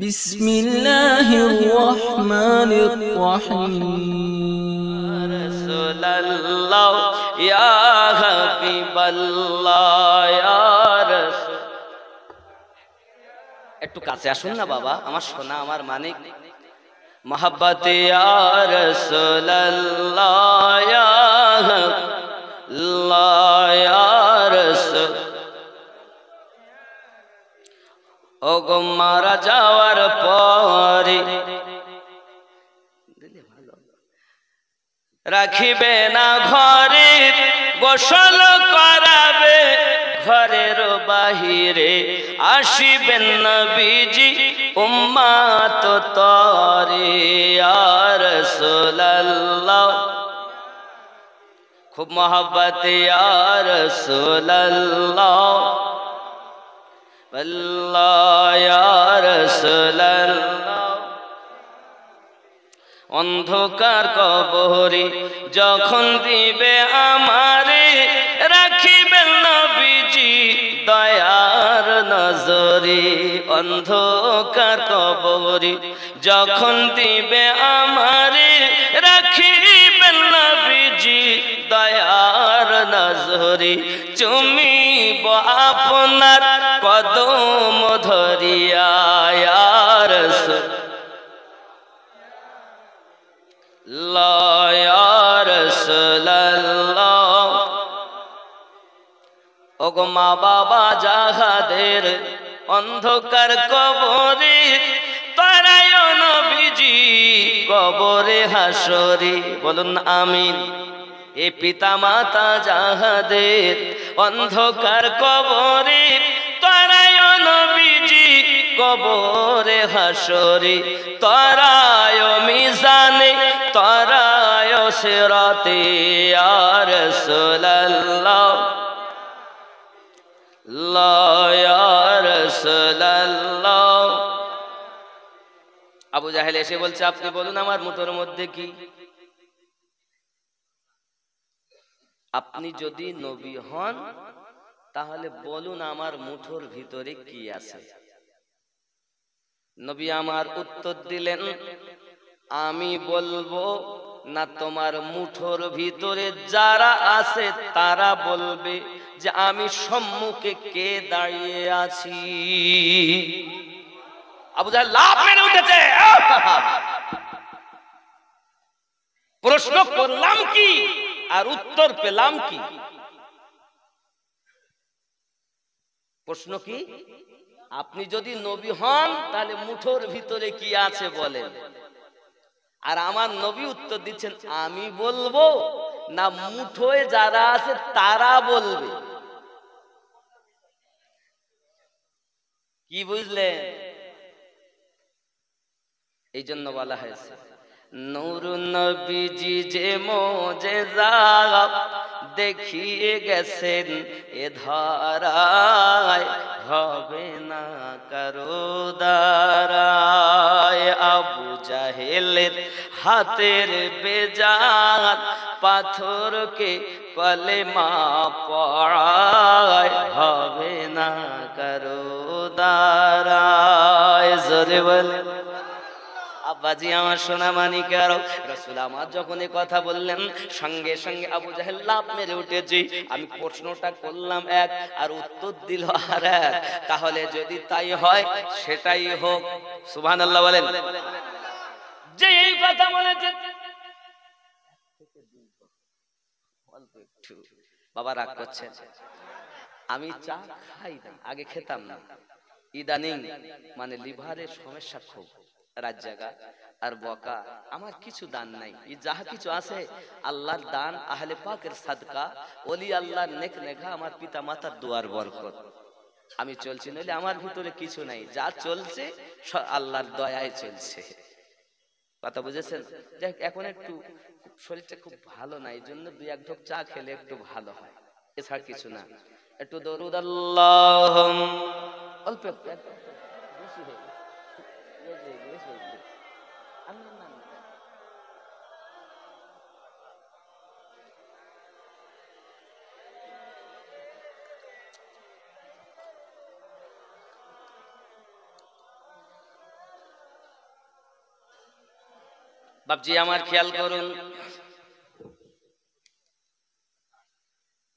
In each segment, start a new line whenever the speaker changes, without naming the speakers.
বিসমিল্লাহির রহমানির রহিম।
রাসূলুল্লাহ ইয়া হাবিবাল্লাহ ইয়া রাসূল। একটু কাছে আসুন না বাবা, আমার সোনা, আমার মানিক। মোহাব্বতে ইয়া রাসূলুল্লাহ ইয়া হাবিবাল্লাহ ইয়া রাসূল। ওগো মারা যাওয়ার পরে রাখিবে না ঘরে, গোসল করাবে ঘরের বাহিরে, আসিবেন নবীজি উম্মাত তরে। ইয়া রাসূলুল্লাহ খুব মোহাব্বত ইয়া রাসূলুল্লাহ আল্লাহ ইয়া রাসূলুল্লাহ। অন্ধকার কবরে যখন দিবে আমারে, রাখিবেন নবীজি দয়ার নজরে। অন্ধকার কবরে যখন দিবে আমারে, রাখিবেন নবীজি দয়ার নজরে। চুমিব আপনার কদম ধরিয়া ইয়া রাসূলুল্লাহ ইয়া রাসূলুল্লাহ। ওগো মা বাবা যাহাদের অন্ধকার কবরে, তারায় নবীজি কবরে হাসরে। বলুন আমিন। এ পিতা মাতা যাহাদের অন্ধকার কবরে, তারায় নবীজি কবরে হাসরে। তারায় মিজানে, তারায় সিরাতে। ইয়া রাসূলুল্লাহ ইয়া রাসূলুল্লাহ। আবু জাহেল এসে বলছে, আপনি বলুন আমার মুঠোর মধ্যে কি? আপনি যদি নবী হন তাহলে বলুন আমার মুঠোর ভিতরে কি আছে। নবী আমার উত্তর দিলেন, আমি বলবো না, তোমার মুঠোর ভিতরে যারা আছে তারা বলবে যে আমি সম্মুখে কে দাঁড়িয়ে আছি। আবু জাহেল লাফ মেরে উঠেছে। প্রশ্ন করলাম কি আর উত্তর পেলাম কি? প্রশ্ন কি? আপনি যদি নবী হন তাহলে মুঠোর ভিতরে কি আছে বলেন। আর আমার নবী উত্তর দিচ্ছেন, আমি বলবো না মুঠোয় যারা আছে তারা বলবে। কি বুঝলেন? এই জন্য বলা হয়েছে নূর নবীজি যে মোজেজা দেখিয়ে গেছেন এ ধরায়, হবে না কারো দ্বারায়। আবু জাহেলের হাতের বেজাত পাথরকে কলেমা পড়ায়, হবে না কারো দ্বারায়। জোরে বলে আব্বাজি আমার সোনা মানিকার। রাসূল আমার যখন এই কথা বললেন, সঙ্গে সঙ্গে আবু জাহেল লাফ মেরে উঠেছে। আমি প্রশ্নটা করলাম এক আর উত্তর দিল আর এক। তাহলে যদি তাই হয় সেটাই হোক। সুবহানাল্লাহ বলেন। যে এই কথা বলেছে, বাবা রাগ করছেন। আমি চা খাই না, আগে খেতাম না, ইদানিং মানে লিভারের সমস্যা খুব, রাত জাগা আর বকা। আমার কিছু দান নাই, যাহা কিছু আছে আল্লাহর দান, আহলে পাকের সাদকা, ওলি আল্লাহর নেক নেঘা, আমার পিতা মাতার দোয়ার বরকত। আমি চলছি, নইলে আমার ভিতরে কিছু নাই। যা চলছে আল্লাহর দয়ায় চলছে। কথা বুঝেছেন? যাই হোক, এখন একটু শরীরটা খুব ভালো না, এই জন্য দুই এক ঢোক চা খেলে একটু ভালো হয়, এছাড়া কিছু না। একটু দরুদ আল্লাহ, অল্প বেশি হয়ে বাপজি আমার খেয়াল করুন,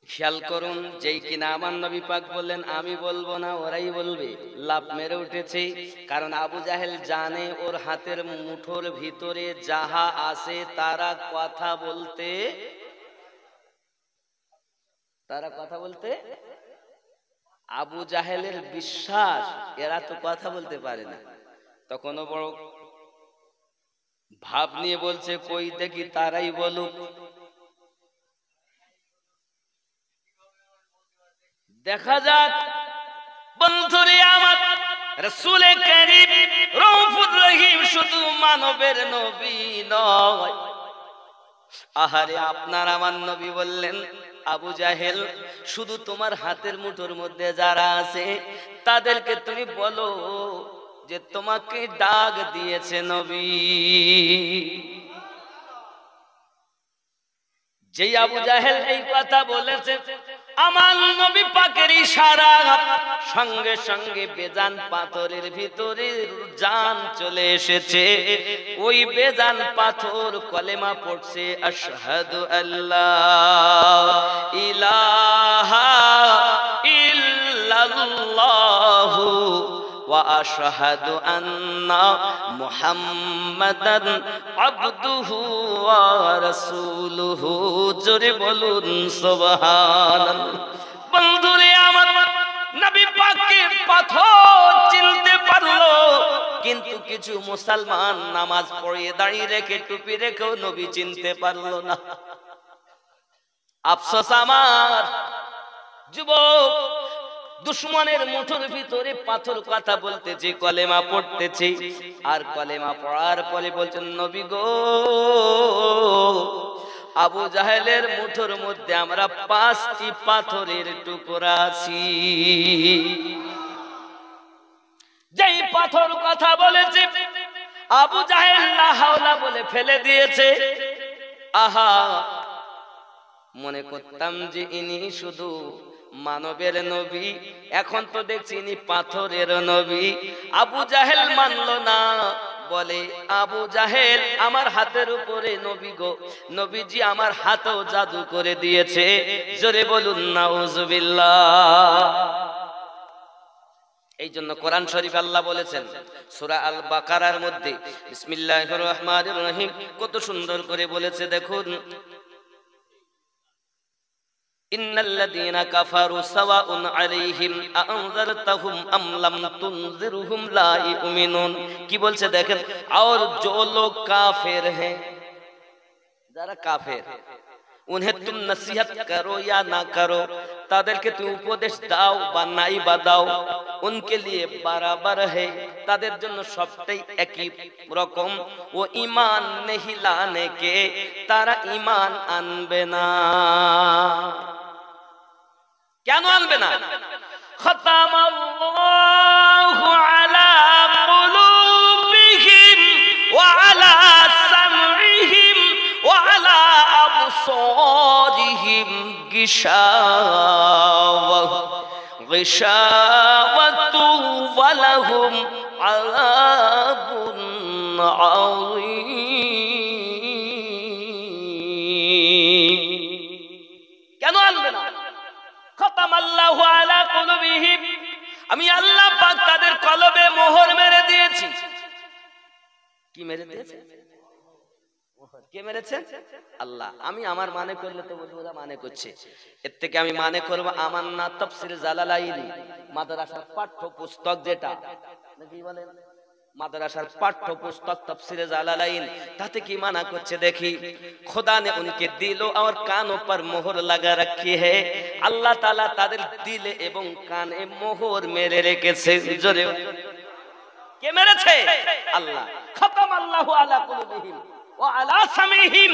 খেয়াল করুন, যেই কিনা আমার নবী পাক বললেন আমি বলবো না ওরাই বলবে, লাভ মেরে উঠেছে। কারণ আবু জাহেল জানে ওর হাতের মুঠোর ভিতরে যাহা আছে তারা কথা বলতে আবু জাহেলের বিশ্বাস এরা তো কথা বলতে পারে না। তখন বড় ভাব নিয়ে বলছে কই দেখি তারাই বলুক। দেখা যাক। বন্ধুরে আমার, রাসূল কারীম রউফুর রহিম শুধু মানবের নবী নয়। আহারে আপনার আমার নবী বললেন আবু জাহেল শুধু তোমার হাতের মুঠোর মধ্যে যারা আছে তাদেরকে তুমি বলো যে তোমাকে ডাক দিয়েছে নবী। যেই আবু জাহেল এই কথা বলেছে আমার নবী পাকের ইশারা, সঙ্গে সঙ্গে বেজান পাথরের ভিতরে জান চলে এসেছে। ওই বেজান পাথর কলেমা পড়ছে আশহাদু আল্লাহ ইলাহা ইল্লাল্লাহু ওয়া আশহাদু আন্না মুহাম্মাদান আবদুহু ওয়া রাসূলুহু। জোরে বলুন সুবহানাল্লাহ। বন্ধুরে আমার, নবী পাককে পাথর চিনতে পারলো, কিন্তু কিছু মুসলমান নামাজ পড়িয়ে দাঁড়িয়ে রেখে টুপি রেখেও নবী চিনতে পারলো না। আফসোস আমার যুবক, দুশ্মনের মুঠোর ভিতরে পাথর কথা বলতেছে, কলেমা পড়তেছে, আর কলেমা পড়ার পরে বলছেন নবী গো আবু জাহেলের মুঠোর মধ্যে আমরা 5টি পাথরের টুকরা আছি। যেই পাথর কথা বলেছে আবু জাহেল লা হাওলা বলে ফেলে দিয়েছে। আহা, মনে করতাম যে ইনি শুধু মানবের নবী, এখন তো দেখছি ইনি পাথরের নবী। আবু জাহেল মানলো না, বলে আবু জাহেল আমার হাতের উপরে নবী গো, নবীজি আমার হাতও জাদু করে দিয়েছে। জোরে বলুন নাউজুবিল্লাহ। এই জন্য কোরআন শরীফ আল্লাহ বলেছেন সূরা আল বাকারার মধ্যে বিসমিল্লাহির রহমানির রহিম, কত সুন্দর করে বলেছে দেখুন, ইন্নাল্লাযীনা কাফারু সাওয়াউন আলাইহিম আনযারতাহুম আম লাম তুনযিরহুম লা ইউমিনুন। কি বলছে দেখেন, और जो लोग काफिर हैं, যারা কাফের, उन्हें तुम नसीहत करो या ना करो, তাদেরকে তুমি উপদেশ দাও বা নাই বা দাও, उनके लिए बराबर है, তাদের জন্য সবটাই একই রকম। ও ঈমান नहीं लाने के, তারা ঈমান আনবে না। কেন আনবে না? খতামাল্লাহু আলা কুলুবিহিম ওয়া আলা সামইহিম ওয়া আলা আবসারিহিম গিশাওয়াতু ওয়া লাহুম আযাবুন আযীম। কেন আনবে না? খতামাল্লাহু আলা কুলুবিহিম, আমি আল্লাহ পাক তাদের কলবে মোহর মেরে দিয়েছি। কি মেরে দিয়েছে? কে মেরেছে? আল্লাহ। আমি আমার মানে করলে তো বলবো না মানে করছে, এর থেকে আমি মানে করব আমার না তাফসীর জালালাইনি মাদ্রাসার পাঠ্য পুস্তক, যেটা নাকি বলেন মাদ্রাসার পাঠ্য পুস্তক তাফসীরে জালালাইন, তাতে কি মানা করছে দেখি। खुदा ने उनके दिलों और कानों पर मोहर लगा रखी है, আল্লাহ তাআলা তাদের দিলে এবং কানে মোহর মেরে রেখেছে। জোরে কে মেরেছে? আল্লাহ। খতামাল্লাহু আলা কুলুবিহিম ওয়া আলা সামিহিম,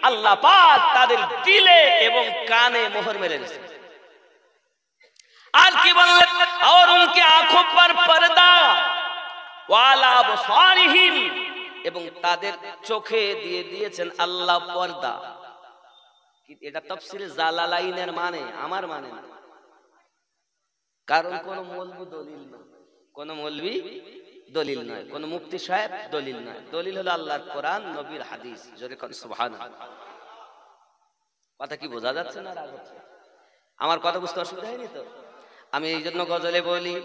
আল্লাহ পাক তাদের দিলে এবং কানে মোহর মেরে রেখেছে। আর কি বললেন, और उनकी आंखों पर पर्दा ওয়ালা আবসারিহিম, এবং তাদের চোখে দিয়ে দিয়েছেন আল্লাহ পর্দা। এটা তাফসীরে জালালাইনের মানে, আমার মানে না, কারণ কোন মৌলভী দলিল না, কোন মৌলভী দলিল নয়, কোন মুফতি সাহেব দলিল নয়, দলিল হলো আল্লাহর কোরআন, নবীর হাদিস। জোরে কোন সুবহানাল্লাহ। কথা কি বোঝা যাচ্ছে না? রাগ হচ্ছে? আমার কথা বুঝতে অসুবিধা হয়নি তো? আমি এই জন্য গজলে বলি,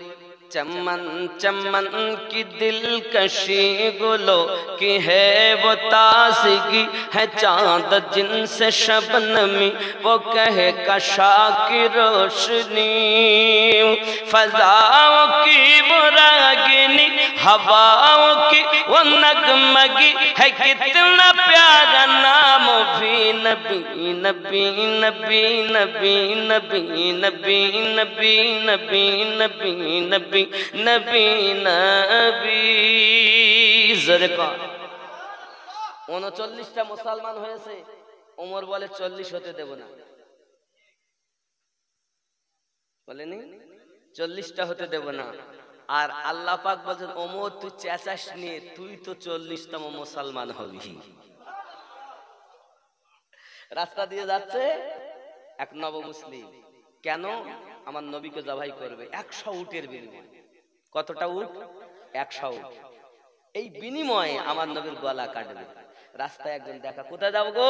चमन चमन की दिलकशी गुलो की है वो ताज़गी है, चांद जिनसे शबनमी वो कहे कशा की रोशनी, फजाओं की वो रागिनी हवाओं की वो नगमगी है, कितना प्यारा नाम भी नबी नबी नबी नबी नबी नबी नबी नबी नबी नबी नबी नबी। জোরে কর। 39টা মুসলমান হয়েছে, ওমর বলে 40 হতে দেব না। বলেনি 40টা হতে দেব না। আর আল্লাহ পাক বলেন, ওমর তুই চেঁচাস নি, তুই তো 40তম মুসলমান হবি। রাস্তা দিয়ে যাচ্ছে এক নব মুসলিম, কেন? আমার নবীকে জবাই করবে 100 উটের বিনিময়ে। কতটা উট? 100 উট। এই বিনিময়ে আমার নবীর গলা কাটবে। রাস্তায় একজন দেখা, কোথায় যাবো গো?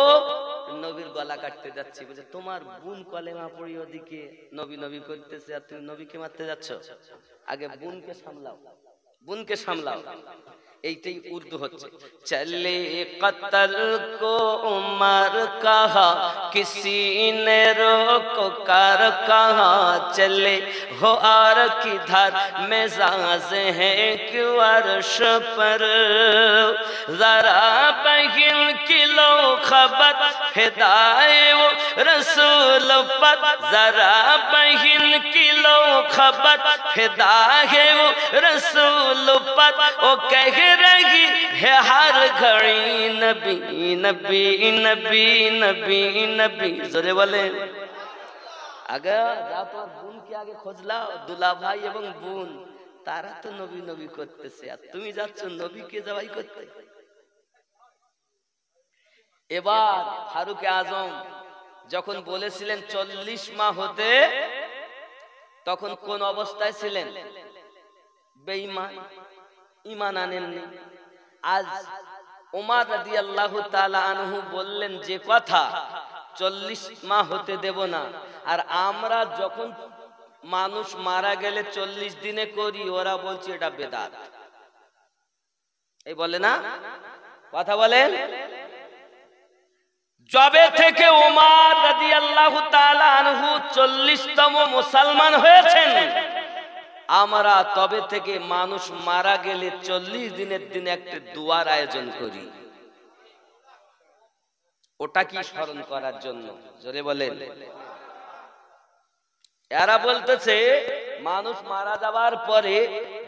নবীর গলা কাটতে যাচ্ছি। বলছে, তোমার বোন কলেমা পড়ি ওদিকে নবী নবী করতেছে, আর তুমি নবীকে মারতে যাচ্ছ? আগে বোনকে সামলাও, বোনকে সামলাও। এইটাই উর্দু হচ্ছে। চলে কতল কো উমর কাহা, কিসি নে রোকো কর কাহা, চলে हो और किधर मेजाज है क्यों अर्श पर, जरा बहिन किलो खबर फिदाए वो रसूल पर, जरा बहिन किलो खबर फिदा है वो रसूल पर, वो कह रही है हर घड़ी नबी नबी नबी नबी नबी। जोरे बोले, আগে যা তোমার বোনকে আগে খোঁজলাও, দুলা ভাই এবং বোন তারা তো নবী নবী করতেছে, আর তুমি যাচ্ছ নবীকে জবাই করতে। এবার ফারুক আজম যখন বলেছিলেন 40 মাহ হতে, তখন কোন অবস্থায় ছিলেন? বেঈমান, ঈমান আনেননি। আজ ওমর রাদিয়াল্লাহু তাআলা আনহু বললেন যে কথা, 40 মাহ হতে দেব না। আর আমরা যখন মানুষ মারা গেলে 40 দিনে করি, ওরা বলছে এটা বেদাত। এই বলে না, কথা বলেন। যবে থেকে ওমর রাদিয়াল্লাহু তাআলা আনহু 40তম মুসলমান হয়েছেন, আমরা তবে থেকে মানুষ মারা গেলে 40 দিনের দিনে একটা দোয়ার আয়োজন করি। ওটা কি স্মরণ করার জন্য? জোরে বলেন। এরা বলতেছে মানুষ মারা যাওয়ার পরে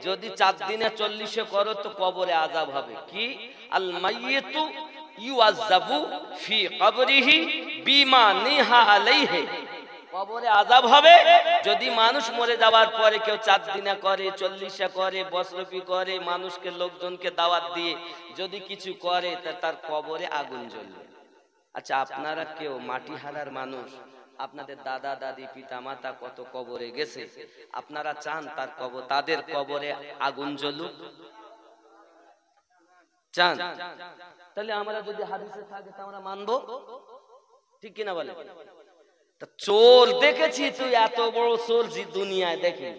যদি 4 দিনে 40 করো তো কবরে আযাব হবে। কি? আল মাইয়িতু ইউআযাবু ফি কবরিহি বিমা নিহা আলাইহি, কবরে আযাব হবে যদি মানুষ মরে যাওয়ার পরে কেউ 4 দিনে করে, 40 করে, বসরপি করে, মানুষকে লোকজনকে দাওয়াত দিয়ে যদি কিছু করে, তার কবরে আগুন জ্বলবে। আচ্ছা, আপনারা কেউ মাটি হারার মানুষ, আপনাদের দাদা দাদি পিতা মাতা কত কবরে গেছে, আপনারা চান তার কবর, তাদের কবরে আগুন জ্বলুক? চান? তাহলে আমরা যদি হাদিসে থাকে তা আমরা মানবো, ঠিক কিনা বলে? তা চোর দেখেছি, তুই এত বড় চোর জি দুনিয়ায় দেখি।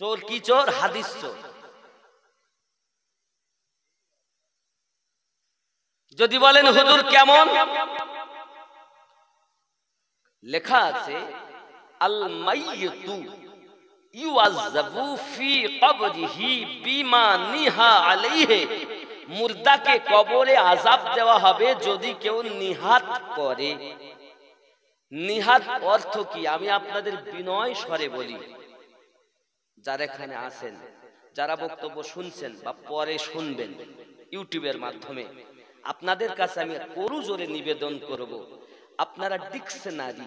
চোর কি চোর? হাদিস চোর। যদি বলেন হুজুর কেমন, লেখা আছে আল মাইয়িতু ইউআযাবু ফি কবরিহি বিমা নিহা আলাইহি, মুর্দাকে কবরে আযাব দেওয়া হবে যদি কেউ নিহাত করে। নিহাত অর্থ কি? আমি আপনাদের বিনয় স্বরে বলি, যারা এখানে আছেন, যারা বক্তব্য শুনছেন বা পরে শুনবেন ইউটিউবের মাধ্যমে, আপনাদের কাছে আমি করু জোরে নিবেদন করব, আপনারা ডিকশনারি,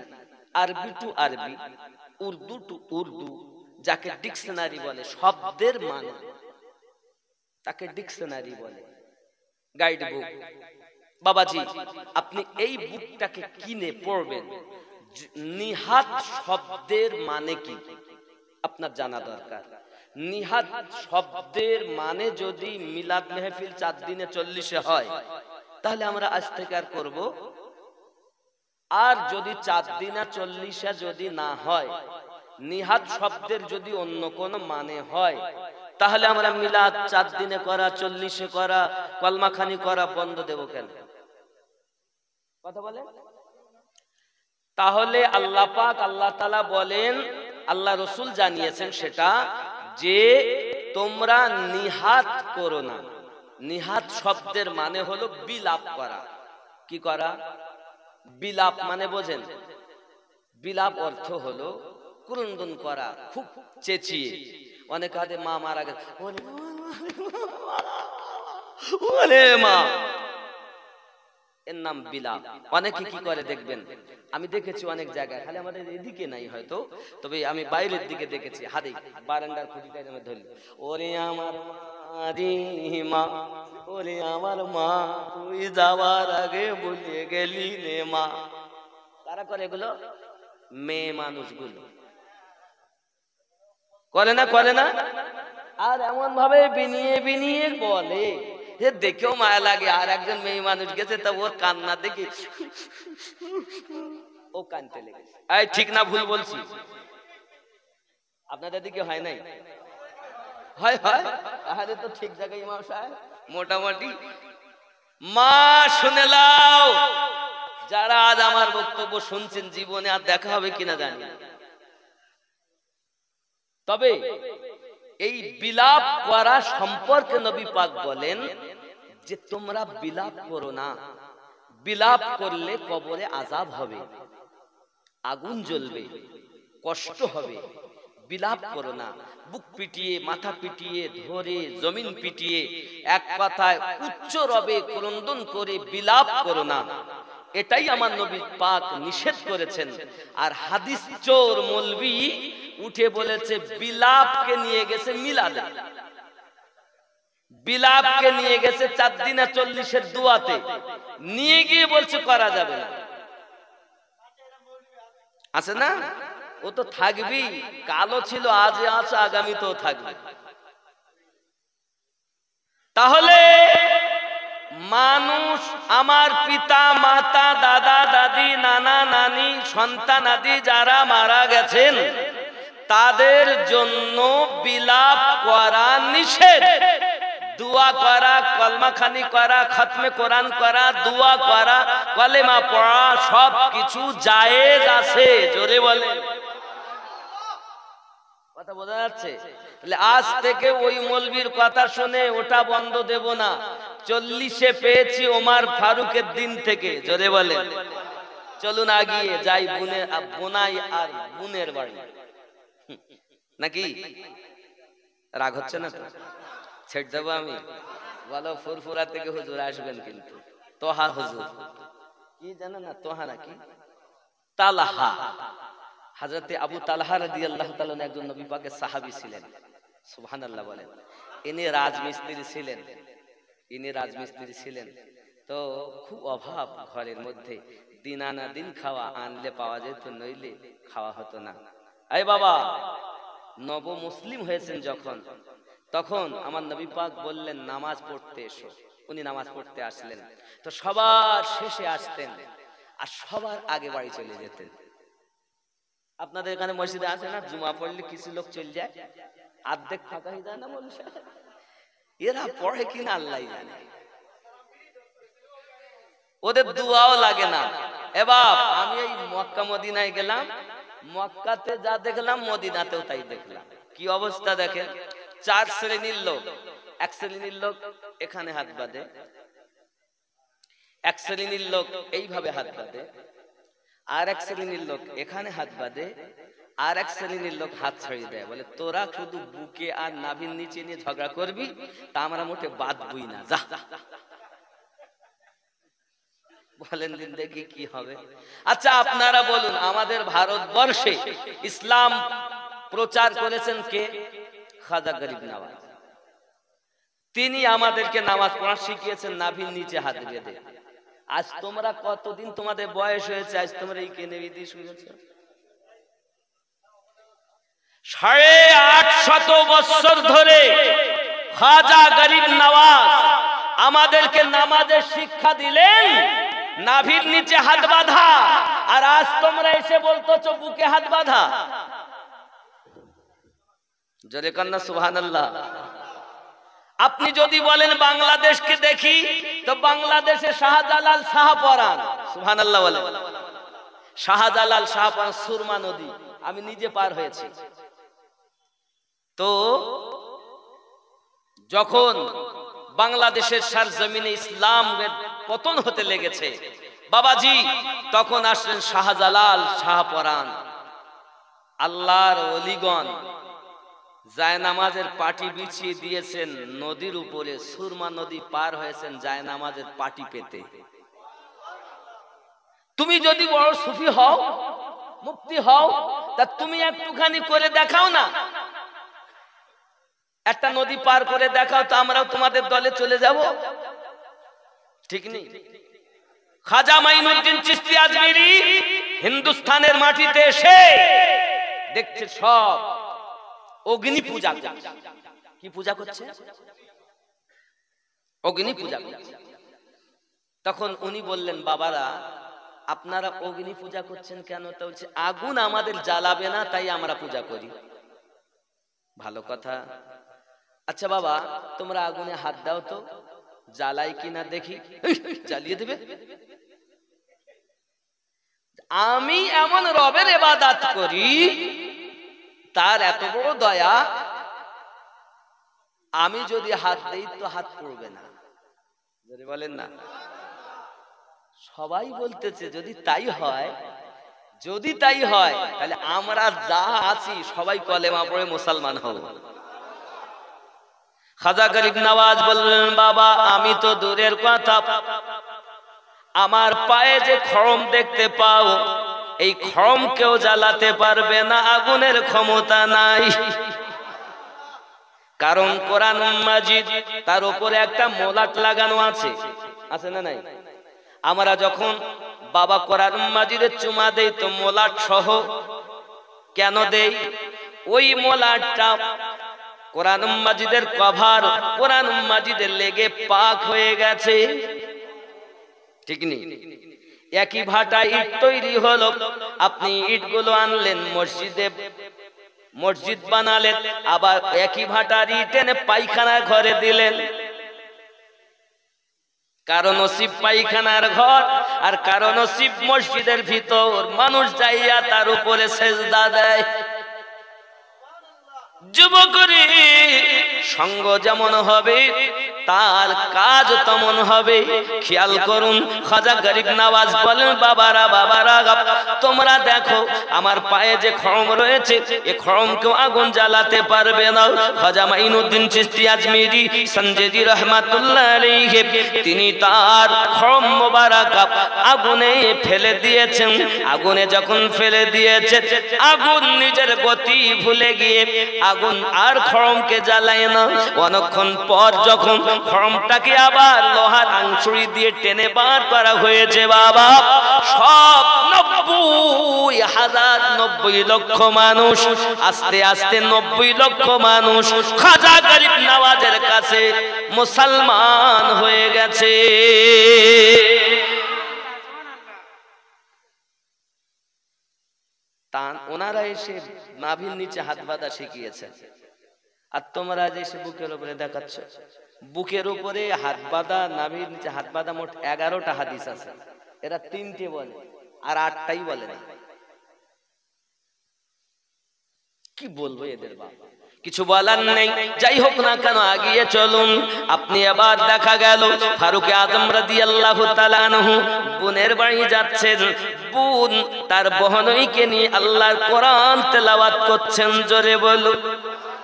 আরবি টু আরবি, উর্দু টু উর্দু, যাকে ডিকশনারি বলে, শব্দের মানে তাকে ডিকশনারি বলে, গাইড বুক। বাবাজি, আপনি এই বুকটাকে কিনে পড়বেন। নিহাত শব্দের মানে কি আপনার জানা দরকার। নিহাত শব্দের মানে যদি মিলাদ মেহফিল 4 দিনে 40-এ হয়, তাহলে আমরা আজ থেকে আর করব। আর যদি 4 দিনে 40-এ যদি না হয়, নিহাত শব্দের যদি অন্য কোন মানে হয়, তাহলে আমরা মিলাদ 4 দিনে করা, 40-এ করা, কলমাখানি করা বন্ধ দেব কেন? কথা বলে। তাহলে আল্লাহ পাক আল্লাহ তাআলা বলেন, আল্লাহ রাসূল জানিয়েছেন সেটা, যে তোমরা নিহাত করো না। নিহাত শব্দের মানে হলো বিলাপ করা। কি করা? বিলাপ মানে বোঝেন? বিলাপ অর্থ হলো ক্রন্দন করা, খুব চেঁচিয়ে। অনেক আগে মা মারা গেছে, ওরে মা, এর নাম বিলাপ। অনেকে কি করে দেখবেন, আমি দেখেছি অনেক জায়গায়, খালি আমাদের এদিকে নাই হয়তো, তবে আমি বাইরের দিকে দেখেছি, হাতে বারান্দার খুঁটিটায় আমি ধরি, ওরে আমার মা, ওরে আমার মা, তুই যাওয়ার আগে বলে গেলি রে মা। কারা করে এগুলো? মেয়ে মানুষগুলো করে না, করে না? আর এমন ভাবে বিনিয়ে বিনিয়ে বলে, দেখেও মায়া লাগে। আর একজন মেয়ে মানুষ গেছে, তা ওর কান্না দেখে ও কানতে লেগেছে। এই ঠিক না ভুল বলছি? আপনাদের দিকে হয় নাই? হয় হয়, তাহলে তো ঠিক জায়গায় ইমাম সাহেব মোটামুটি। মা শুনে লাও, যারা আজ আমার বক্তব্য শুনছেন, জীবনে আর দেখা হবে কিনা জানি না, তবে এই বিলাপ করা সম্পর্কে নবী পাক বলেন যে তোমরা বিলাপ করো না। বিলাপ করলে কবরে আযাব হবে, আগুন জ্বলবে, কষ্ট হবে। বিলাপ করো না। বুক পিটিয়ে, মাথা পিটিয়ে, ধরে জমিন পিটিয়ে, এক কথায় উচ্চ রবে ক্রন্দন করে বিলাপ করো না। এটাই আমার নবী পাক নিষেধ করেছেন। আর হাদিস চোর মৌলবি উঠে বলেছে বিলাপকে নিয়ে গেছে মিলাদে, বিলাপকে নিয়ে গেছে 4 দিনে 40-এর দোয়াতে, নিয়ে গিয়ে বলছে করা যাবে না। আছে না? ও তো থাকবি, কালো ছিল, আজ আছে, আগামী তো থাকবে। তাহলে মানুষ, আমার পিতা মাতা, দাদা দাদি, নানা নানি, সন্তানাদি যারা মারা গেছেন, তাদের জন্য বিলাপ করা নিষেধ। দোয়া করা, কলমাখানি করা, খতমে কোরআন করা, দোয়া করা, কলেমা পড়া, সব কিছু জায়েজ আছে। জোরে বলে। কথা বোঝা যাচ্ছে? তাহলে আজ থেকে ওই মৌলবীর কথা শুনে ওটা বন্ধ দেব না। 40-এ পেয়েছি ওমর ফারুকের দিন থেকে। জোরে বলে। চলুন আগিয়ে যাই বোনাই আর বোনের বাড়ি, নাকি রাগ হচ্ছে না তো? ছেড়ে দেবো আমি? বলো ফুরফুরা থেকে হুজুর আসবেন, কিন্তু তোহা হুজুর কি জানো না? তোহা নাকি তালহা, হযরতে আবু তালহা রাদিয়াল্লাহু তাআলা একজন নবী পাকের সাহাবী ছিলেন। সুবহানাল্লাহ বলেন। ইনি রাজমিস্ত্রি ছিলেন, ইনি রাজমিস্ত্রি ছিলেন। তো খুব অভাব ঘরের মধ্যে, দিন আনা দিন খাওয়া, আনলে পাওয়া যেত, নইলে খাওয়া হতো না। এই বাবা, নব মুসলিম হয়েছেন যখন, তখন আমার নবী পাক বললেন নামাজ পড়তে এসো। উনি নামাজ পড়তে আসলেন, তো সবার শেষে আসতেন আর সবার আগে বাড়ি চলে যেতেন। আপনাদের এখানে মসজিদে আছে না, জুমা পড়লে কিছু লোক চলে যায়, অর্ধেক ফাঁকা হয়ে যায় না বলছে, এরা পড়ে কিনা আল্লাহ জানে, ওদের দুয়াও লাগে না। এবার আমি এই মক্কা মদিনায় গেলাম, মক্কাতে যা দেখলাম মদিনাতেও তাই দেখলাম। কি অবস্থা দেখেন, 4 শ্রেণীর লোক। এক শ্রেণীর লোক এখানে হাত বাঁধে, এক শ্রেণীর লোক এইভাবে হাত বাঁধে, আর এক শ্রেণীর লোক এখানে হাত বাঁধে, আর এক শ্রেণীর লোক হাত ছড়িয়ে দেয়, বলে তোরা শুধু বুকে আর নাভির নিচে নিয়ে ঝগড়া করবি, তা আমরা মোটে বাঁধবই না, যা। বলেন দিন দেখি কি হবে। আচ্ছা আপনারা বলুন, আমাদের ভারতবর্ষে ইসলাম প্রচার করেছেন কে? খাজা গরিব নওয়াজ। তিনি আমাদেরকে নামাজ পড়া শিখিয়েছেন নাভির নিচে হাত বেঁধে। আজ তোমরা কতদিন তোমাদের বয়স হয়েছে, আজ তোমরা এই কেনে বিধি শুনেছ? 850 বছর ধরে খাজা গরিব নওয়াজ আমাদেরকে নামাজের শিক্ষা দিলেন, নাভির নিচে হাত বাঁধা, আর আজ তোমরা এসে বলতেছো বুকে হাত বাঁধা। জোরে কন্যা সুবহানাল্লাহ। আপনি যদি বলেন বাংলাদেশকে দেখি, তো বাংলাদেশে শাহজালাল শাহপরান, সুবহানাল্লাহ বলেন, শাহজালাল শাহপরান সুরমা নদী আমি নিজে পার হয়েছি। তো যখন বাংলাদেশের সারজমিনে ইসলামের পতন হতে লেগেছে বাবাজি, তখন আসলেন শাহজালাল শাহপরান। আল্লাহর ওলিগণ জায়নামাজের পাটি বিছিয়ে দিয়েছেন নদীর উপরে, সুরমা নদী পার হয়েছেন জায়নামাজের পাটি পেতে। তুমি যদি বড় সুফি হও, মুফতি হও, তা তুমি একটুখানি করে দেখাও না, একটা নদী পার করে দেখাও, তো আমরাও তোমাদের দলে চলে যাব। ঠিক নেই? খাজা মাইনুদ্দিন চিশতি আজমিরি হিন্দুস্তানের মাটিতে এসে দেখছে সব অগ্নি পূজা করছে। কি পূজা করছে? অগ্নি পূজা করছে। তখন উনি বললেন, বাবারা আপনারা অগ্নি পূজা করছেন কেন? তা বলছে আগুন আমাদের জ্বালাবে না, তাই আমরা পূজা করি। ভালো কথা। আচ্ছা বাবা, তোমরা আগুনে হাত দাও তো, জ্বালাই কিনা দেখি। জ্বালিয়ে দেবে? আমি এমন রবের ইবাদত করি, তার এত বড় দয়া, আমি যদি হাত দেই তো হাত পড়বে না। যদি বলেন না, সবাই বলতেছে যদি তাই হয়, যদি তাই হয় তাহলে আমরা যা আছি সবাই কলেমা পড়ে মুসলমান হব। খাজা গরিব নওয়াজ বললেন, বাবা আমি তো দূরের কথা, আমার পায়ে যে খড়ম দেখতে পাও, এই খড়ম কেউ জ্বালাতে পারবে না, আগুনের ক্ষমতা নাই। কারণ কোরআন মাজিদ তার উপরে একটা মোলাট লাগানো আছে, আছে না নাই? আমরা যখন বাবা কোরআন মাজিদে চুমা দেই তো মোলাট সহ কেন দেই? ওই মোলাটটা কোরআন মাজিদের কভার কোরআন মাজিদের লেগে পাক হয়ে গেছে। ঠিক নেই? একই ভাটা ইট তৈরি হলো, আপনি ইটগুলো আনলেন মসজিদে, মসজিদ বানালেন, আবার একই ভাটার ইট এনে পায়খানা ঘরে দিলেন। কারো নসিব পায়খানার ঘর, আর কারো নসিব মসজিদের ভিতর, মানুষ যাইয়া তার উপরে সেজদা দেয়। যুবকরি সঙ্গ যেমন হবে তার কাজ তেমন হবে। খেয়াল করুন, খাজা গরিব নওয়াজ বলেন, বাবারা বাবারা তোমরা দেখো আমার পায়ে যে খড়ম রয়েছে, এই খড়মকেও আগুন জ্বালাতে পারবে না। খাজা মাইনুদ্দিন চিশতি আজমিরি সঞ্জেদি রহমাতুল্লাহ আলাইহি তিনি তার খড়ম মোবারক আগুনে ফেলে দিয়েছেন। আগুনে যখন ফেলে দিয়েছে, আগুন নিজের গতি ভুলে গিয়ে আগুন আর খড়মকে জ্বালায় না। অনেকক্ষণ পর যখন খড়মটাকে আবার লোহার আংশুড়ি দিয়ে টেনে বার করা হয়েছে, বাবা সব 90 লক্ষ মানুষ, আস্তে আস্তে 90 লক্ষ মানুষ খাজা গরিব নওয়াজের কাছে মুসলমান হয়ে গেছে। ওনারা এসে নাভির নিচে হাত বাঁধা শিখিয়েছে, আর তোমরা যে এসে বুকের উপরে দেখাচ্ছ। বুকের উপরে হাত বাঁধা, নাভির নিচে হাত বাঁধা মোট 11টা হাদিস আছে। এরা 3টে বলে আর 8টাই বলে না। কি বলবো এদের বাবা, কিছু বলার নেই। যাই হোক না কেন, আগিয়ে চলুন। আপনি আবার দেখা গেল ফারুক আজম রাদিয়াল্লাহু তাআলা আনহু বোনের বাড়ি যাচ্ছেন। বোন তার বহনইকে নিয়ে আল্লাহর কোরআন তেলাওয়াত করছেন। জোরে বলুন,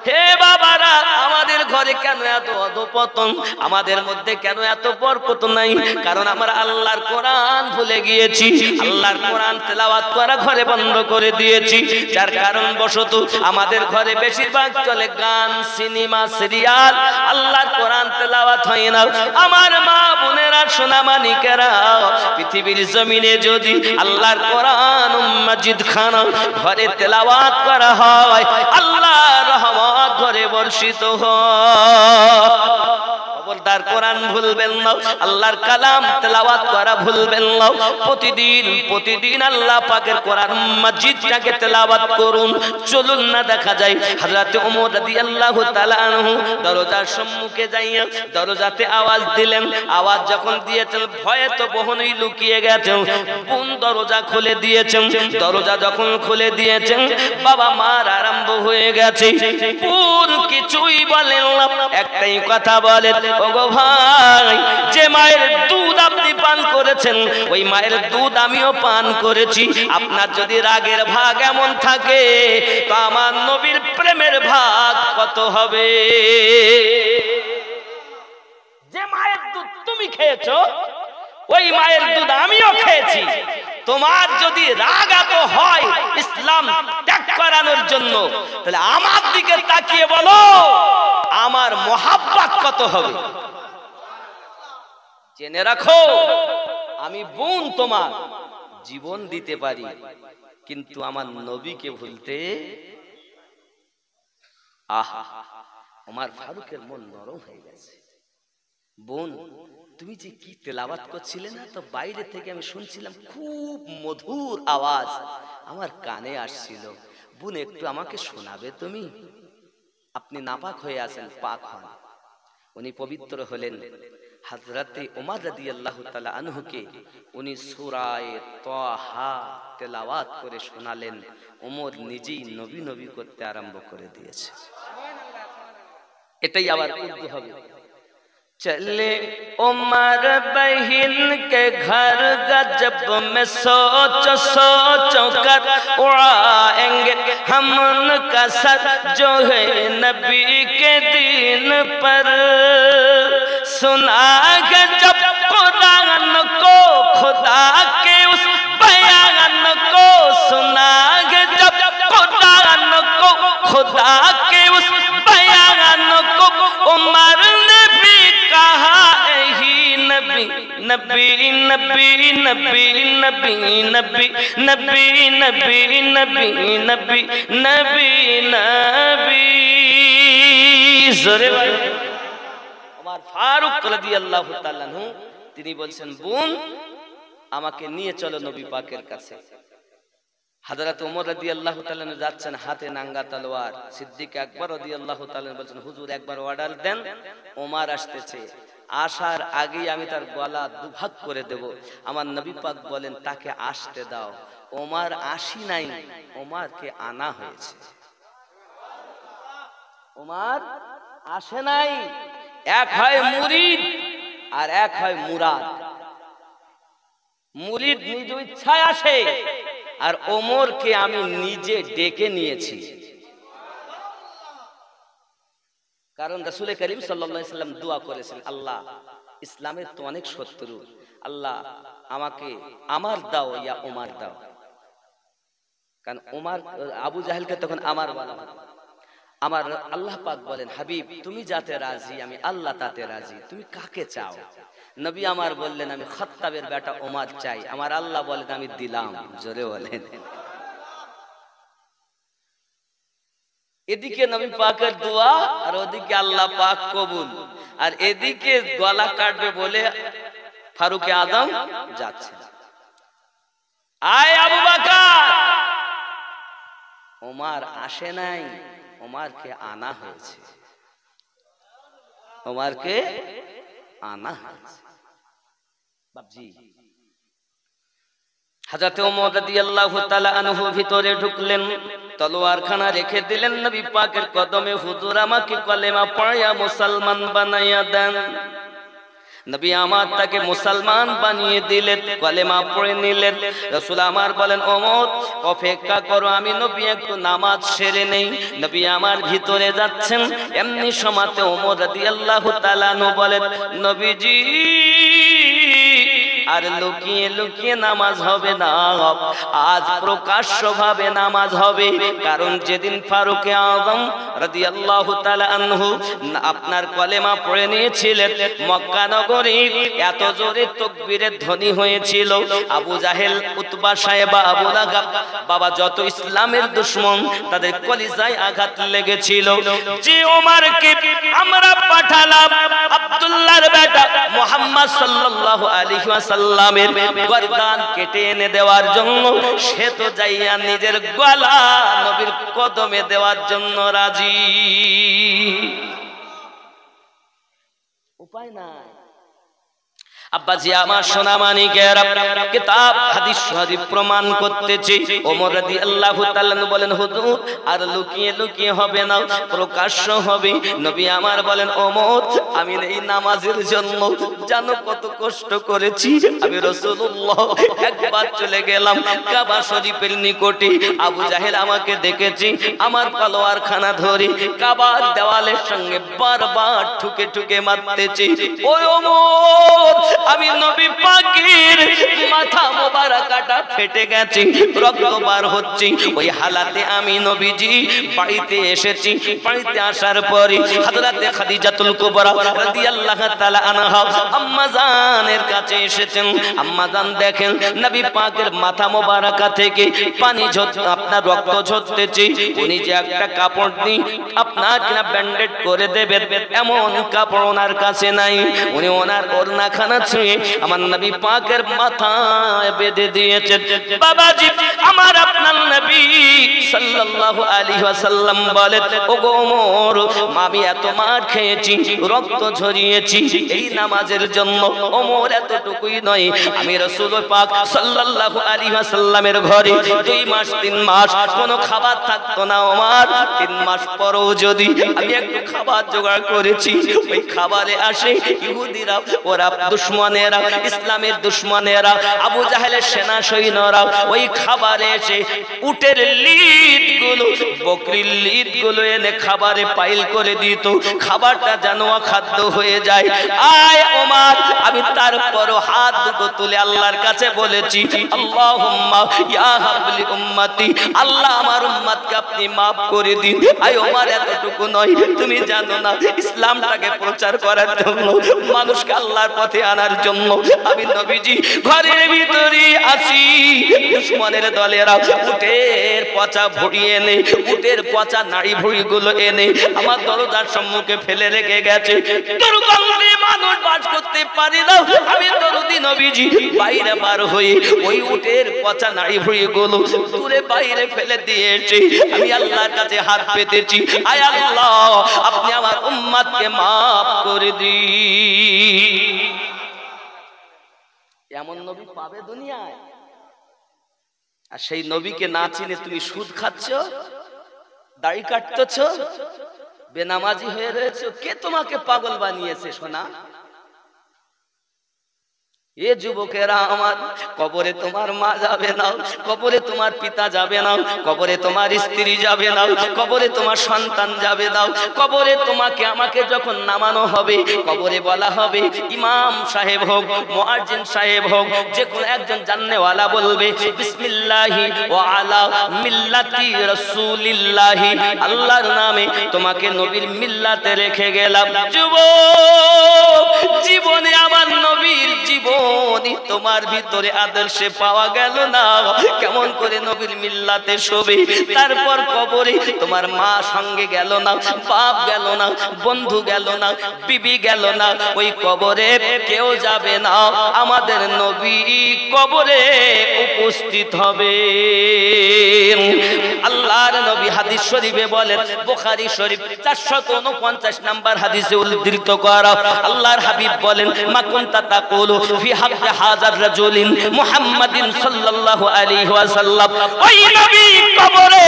হে বাবারা, আমাদের ঘরে কেন এত অধপতন, আমাদের মধ্যে কেন এত বরকত নাই? কারণ আমরা আল্লাহর কোরআন ভুলে গিয়েছি, আল্লাহর কোরআন তেলাওয়াত করা ঘরে বন্ধ করে দিয়েছি। যার কারণ বশত আমাদের ঘরে বেশিরভাগ চলে গান, সিনেমা, সিরিয়াল। আল্লাহর কোরআন তেলাওয়াত তেলাওয়াত হয় না। আমার মা বোনেরা সোনা মানিকেরা, পৃথিবীর জমিনে যদি আল্লাহর কোরআন মাজিদ খান ঘরে তেলাওয়াত করা হয়, আল্লাহর রহমত ঘরে বর্ষিত হয়। খবরদার কোরআন ভুলবেন না, আল্লাহর কালাম তেলাওয়াত করা ভুলবেন না। প্রতিদিন আল্লাহ পাকের কোরআন মাজিদটাকে তেলাওয়াত করুন। চলুন না দেখা যায় হযরত ওমর রাদিয়াল্লাহু তাআলা আনহু দরজার সম্মুখে যাইয়া দরজাতে আওয়াজ দিলেন। আওয়াজ যখন দিয়েছেন ভয়ে তো বহনই লুকিয়ে গেছেন, কোন দরজা খুলে দিয়েছেন। দরজা যখন খুলে দিয়েছেন বাবা মার আরম্ভ হয়ে গেছে। কোন কিছুই বলেন না, একটাই কথা বলেন, ওগো ভাই, যে মায়ের দুধ আপনি পান করেছেন ওই মায়ের দুধ আমিও পান করেছি। আপনার যদি রাগের ভাগ এমন থাকে তো আমার নবীর প্রেমের ভাগ কত হবে? যে মায়ের দুধ তুমি খেয়েছো ওই মায়ের দুধ আমিও খেয়েছি। তোমার যদি রাগ এত হয় ইসলাম ত্যাগ করানোর জন্য, তাহলে আমার দিকে তাকিয়ে বলো আমার মোহাব্বত কত হবে। জেনে রাখো, আমি বোন তোমার জীবন দিতে পারি, কিন্তু আমার নবীকে ভুলতে আহা, ওমর ফারুকের মন নরম হয়ে গেছে। বোন, তুমি যে কি তেলাওয়াত করছিলে না, তো বাইরে থেকে আমি শুনছিলাম, খুব মধুর আওয়াজ আমার কানে আসছিল। বোন, একটু আমাকে শোনাবে তুমি? আপনি নাপাক হয়ে আছেন, পাক হন। উনি পবিত্র হলেন। হযরতে ওমর রাদিয়াল্লাহু তাআলা আনহুকে উনি সূরা তাহা তেলাওয়াত করে শোনালেন। ওমর নিজেই নবী নবী করতে আরম্ভ করে দিয়েছে। এটাই আবার উর্দু হবে। चले उमर बहन के घर गजब में सोचो सोचो कर उड़ाएंगे हम उनका सर जो है नबी के दीन पर। सुना है जब कुरान को खुदा के उस बयान को, सुना है जब कुरान को खुदा के उस बयान को, उमर ने भी कहा ही नबी नबी नबी नबी नबी नबी नबी नबी नबी नबी नबी नबी। जोरे भाई, ওমর ফারুক রাদিয়াল্লাহু তাআলা আনহু তিনি বলছেন, বোন আমাকে নিয়ে চলো নবী পাকের কাছে। হযরত ওমর রাদিয়াল্লাহু তাআলা যাচ্ছেন, হাতে নাঙ্গা তলোয়ার। সিদ্দিক আকবর রাদিয়াল্লাহু তাআলা বলছেন, হুজুর একবার অর্ডার দেন, ওমর আসতেছে, আসার আগেই আমি তার গলা দুভাগ করে দেব। আমার নবী পাক বলেন, তাকে আসতে দাও। ওমর আসি নাই, ওমরকে আনা হয়েছে। ওমর আসে নাই। এক হয় মুরিদ আর এক হয় মুরাদ। মুরিদ নিজ ইচ্ছায় আসে, আর ওমরকে আমি নিজে ডেকে নিয়েছি। কারণ রাসূল করিম সাল্লাল্লাহু আলাইহি ওয়াসাল্লাম দোয়া করেছেন, আল্লাহ ইসলামের তো অনেক শত্রু, আল্লাহ আমাকে আমার দাও ইয়া ওমর দাও। কারণ ওমর আবু জাহেলকে তখন আমার বলা হয়। আমার আল্লাহ পাক বলেন, হাবিব তুমি যাতে রাজি আমি আল্লাহ তাতে রাজি, তুমি কাকে চাও? নবী আমার বললেন, আমি খাত্তাবের বেটা ওমর চাই। আমার আল্লাহ বলেন, আমি দিলাম। জোরে বলেন। এদিকে নবী পাকের দোয়া আর ওদিকে আল্লাহ পাক কবুল, আর এদিকে গলা কাটবে বলে ফারুকে আদম যাচ্ছে। আয় আবু বকর, ওমর আসে নাই, ওমরকে আনা হয়েছে। ওমরকে আনা হয়েছে। বাবজি, হযরত ওমর রাদিয়াল্লাহু তাআলা আনহু ভিতরে ঢুকলেন, তলোয়ারখানা রেখে দিলেন নবী পাকের কদমে, হুজুর আমাকে কলেমা পড়ায়া মুসলমান বানাইয়া দেন। নবী আমার তাকে মুসলমান বানিয়ে দিলেন, কলেমা পড়ে নিলেন। রাসূল আমার বলেন, ওমর অপেক্ষা করো, আমি নবী একটু নামাজ সেরে নেই। নবী আমার ভিতরে যাচ্ছেন, এমনি সময়তে ওমর রাদিয়াল্লাহু তাআলা আনহু বলেন, নবীজি আর লুকিয়ে লুকিয়ে নামাজ হবে না, আজ প্রকাশ্যভাবে নামাজ হবে। কারণ যেদিন ফারুকে আযম রাদিয়াল্লাহু তাআলা আনহু আপনার কলেমা পড়ে নিয়েছিলেন, মক্কা নগরী এত জোরে তাকবীরের ধ্বনি হয়েছিল, আবু জাহেল, উতবা, সাইবা, আবু লাহাব, বাবা যত ইসলামের দুশমন তাদের কলিজায় আঘাত লেগেছিল। যে ওমরকে আমরা পাঠালাম আব্দুল্লাহর বেটা মুহাম্মদ সাল্লাল্লাহু আলাইহি ওয়াসাল্লামের গর্দান কেটে এনে দেওয়ার জন্য, সে তো যাইয়া নিজের গলা নবীর কদমে দেওয়ার জন্য রাজি। উপায় নাই। আব্বাজি আমার সোনা মানিকেরা, কিতাব হাদিস শরীফ প্রমাণ করতেছে। ওমর রাদিয়াল্লাহু তাআলা বলেন, হুজুর আর লুকিয়ে লুকিয়ে হবে না, প্রকাশ্য হবে। নবী আমার বলেন, ওমর আমি এই নামাজের জন্য জানো কত কষ্ট করেছি। আমি রাসূলুল্লাহ একবার চলে গেলাম কাবা শরীফের নিকটে, আবু জাহেল আমাকে দেখেছি, আমার তলোয়ার খানা ধরে কাবার দেওয়ালের সঙ্গে বারবার ঠুকে ঠুকে মারতেছি। ওই ওমর আমি নবী পাকের মাথা মোবারকটা ফেটে গেছে, রক্ত বার হচ্ছে। ওই হালাতে আমি নবীজি বাড়িতে এসেছি। বাড়িতে আসার পরে হযরতে খাদিজাতুল কুবরা রাদিয়াল্লাহু তাআলা আনহা আম্মা জানের কাছে এসেছেন। আম্মা জান দেখেন নবী পাকের মাথা মোবারকা থেকে পানি আপনার রক্ত ঝরতেছে। উনি যে একটা কাপড় দিয়ে আপনাকে ব্যান্ডেড করে দেবেন এমন কাপড় ওনার কাছে নাই। উনি ওনার ওড়নাখানা আমার নবী পাকের মাথায় বেঁধে দিয়েছেন। বাবাজি আমার আপনার নবী সাল্লাল্লাহু আলাইহি ওয়াসাল্লাম বলেন, ওগো ওমর আমি এত মার খেয়েছি, রক্ত ঝরিয়েছি এই নামাজের জন্য। ওমর এতটুকুই নয়, আমি রাসূল পাক সাল্লাল্লাহু আলাইহি ওয়াসাল্লামের ঘরে 2 মাস 3 মাস কোনো খাবার থাকতো না। ওমর 3 মাস পরও যদি আমি একটু খাবার জোগাড় করেছি, ওই খাবারে আসে ইহুদিরা, ওরা দুশমনেরা, ইসলামের দুশমনেরা, আবু জাহেলের সেনা সৈন্যরা ওই খাবারে এসে উটের লিদ গুলো, বকরির লিদ গুলো এনে খাবারে পাইল করে দিত, খাবারটা যেন খাদ্য হয়ে যায়। আয় ওমর আমি তারপরও হাত দুটো তুলে আল্লাহর কাছে বলেছি, আল্লাহুম্মা ইয়া হাবলি উম্মতি, আল্লাহ আমার উম্মতকে আপনি maaf করে দিন। আয় ওমর এতটুকু নয়, তুমি জানো না ইসলামটাকে প্রচার করার জন্য, মানুষকে আল্লাহর পথে আনার জন্য আমি নবীজি ঘরের ভিতরে আছি। দুশমনের দলেরা উটের পচা ভুঁড়ি এনে, উটের পচা নাড়ি ভুঁড়ি গুলো এনে আমার দরজার সম্মুখে ফেলে রেখে গেছে। দুর্গন্ধে মানুষ বাস করতে পারি না। আমি দরদি নবীজি বাইরে বার হয়ে ওই উটের পচা নাড়ি ভুঁড়ি গুলো দূরে বাইরে ফেলে দিয়েছি। আমি আল্লাহর কাছে হাত পেতেছি, আয় আল্লাহ আপনি আমার উম্মতকে maaf করে দিন। এমন নবী পাবে দুনিয়ায়? আর সেই নবীকে না চিনে তুমি সুদ খাচ্ছ, দাড়ি কাটতেছ, বেনামাজি হয়ে রয়েছে। কে তোমাকে পাগল বানিয়েছে সোনা? এ যুবকেরা আমার, কবরে তোমার মা যাবে না, কবরে তোমার পিতা যাবে না, কবরে তোমার স্ত্রী যাবে না, কবরে তোমার সন্তান যাবে না। কবরে তোমাকে আমাকে যখন নামানো হবে, কবরে বলা হবে ইমাম সাহেব হোক, মুয়াজ্জিন সাহেব হোক, যে কোনো একজন জান্নেওয়ালা বলবে বিসমিল্লাহি ওয়া আলা মিল্লাতি রাসূলিল্লাহি, আল্লাহর নামে তোমাকে নবীর মিল্লাতে রেখে গেলাম। যুবক জীবনে আমার নবীর জীবন তোমার ভিতরে আদর্শে পাওয়া গেল না, কেমন করে নবীর মিল্লাতে শোবে? তারপর কবরে তোমার মা সঙ্গে গেল না, বাপ গেল না, বন্ধু গেল না, বিবি গেল না, ওই কবরে কেউ যাবে না, আমাদের নবী কবরে উপস্থিত হবে। আল্লাহর নবী হাদিস শরীফে বলেন, বুখারী শরীফ 449 নাম্বার হাদিসে উদ্ধৃত করা, আল্লাহর হাবিব বলেন, মা কুনতা তাকুলু ফি হাক্কি হাযার রাজুল রাজুলিন মুহাম্মাদিন সাল্লাল্লাহু আলাইহি ওয়াসাল্লাম। ওই নবী কবরে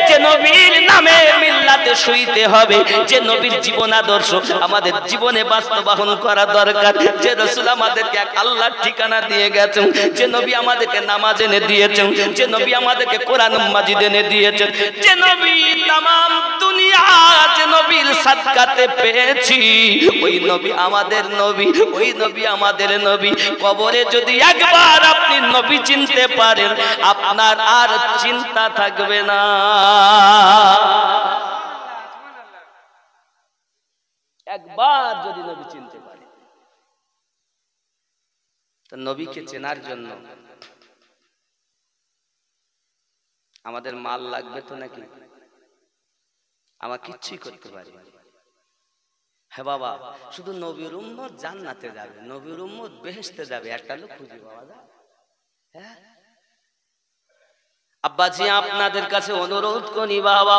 যে নবীর নামে মিল্লাতে শুইতে হবে, যে নবীর জীবন আদর্শ আমাদের জীবনে বাস্তবায়ন করা দরকার, যে রাসূল আমাদেরকে এক আল্লাহর ঠিকানা দিয়ে গেছেন, যে নবী আমাদেরকে নামাজ এনে দিয়েছেন, যে নবী আমাদেরকে কোরআন মাজিদ এনে দিয়েছেন, যে নবী तमाम দুনিয়া যে নবীর সাদকাতে পেয়েছি, ওই নবী আমাদের নবী, ওই নবী আমাদের নবী। কবরে যদি একবার আপনি নবী চিনতে পারেন, আপনার আর চিন্তা থাকবে না। একবার যদি নবী চিনতে পারে, তো নবীকে চেনার জন্য আমাদের মাল লাগবে তো নাকি? আমার কিচ্ছুই করতে পারি। হ্যাঁ বাবা, শুধু নবীর উম্মত জান্নাতে যাবে, নবীর উম্মত বেহেশতে যাবে, একটা লোক খুঁজে পাওয়া যায়? হ্যাঁ আব্বাজি, আপনাদের কাছে অনুরোধ করি বাবা,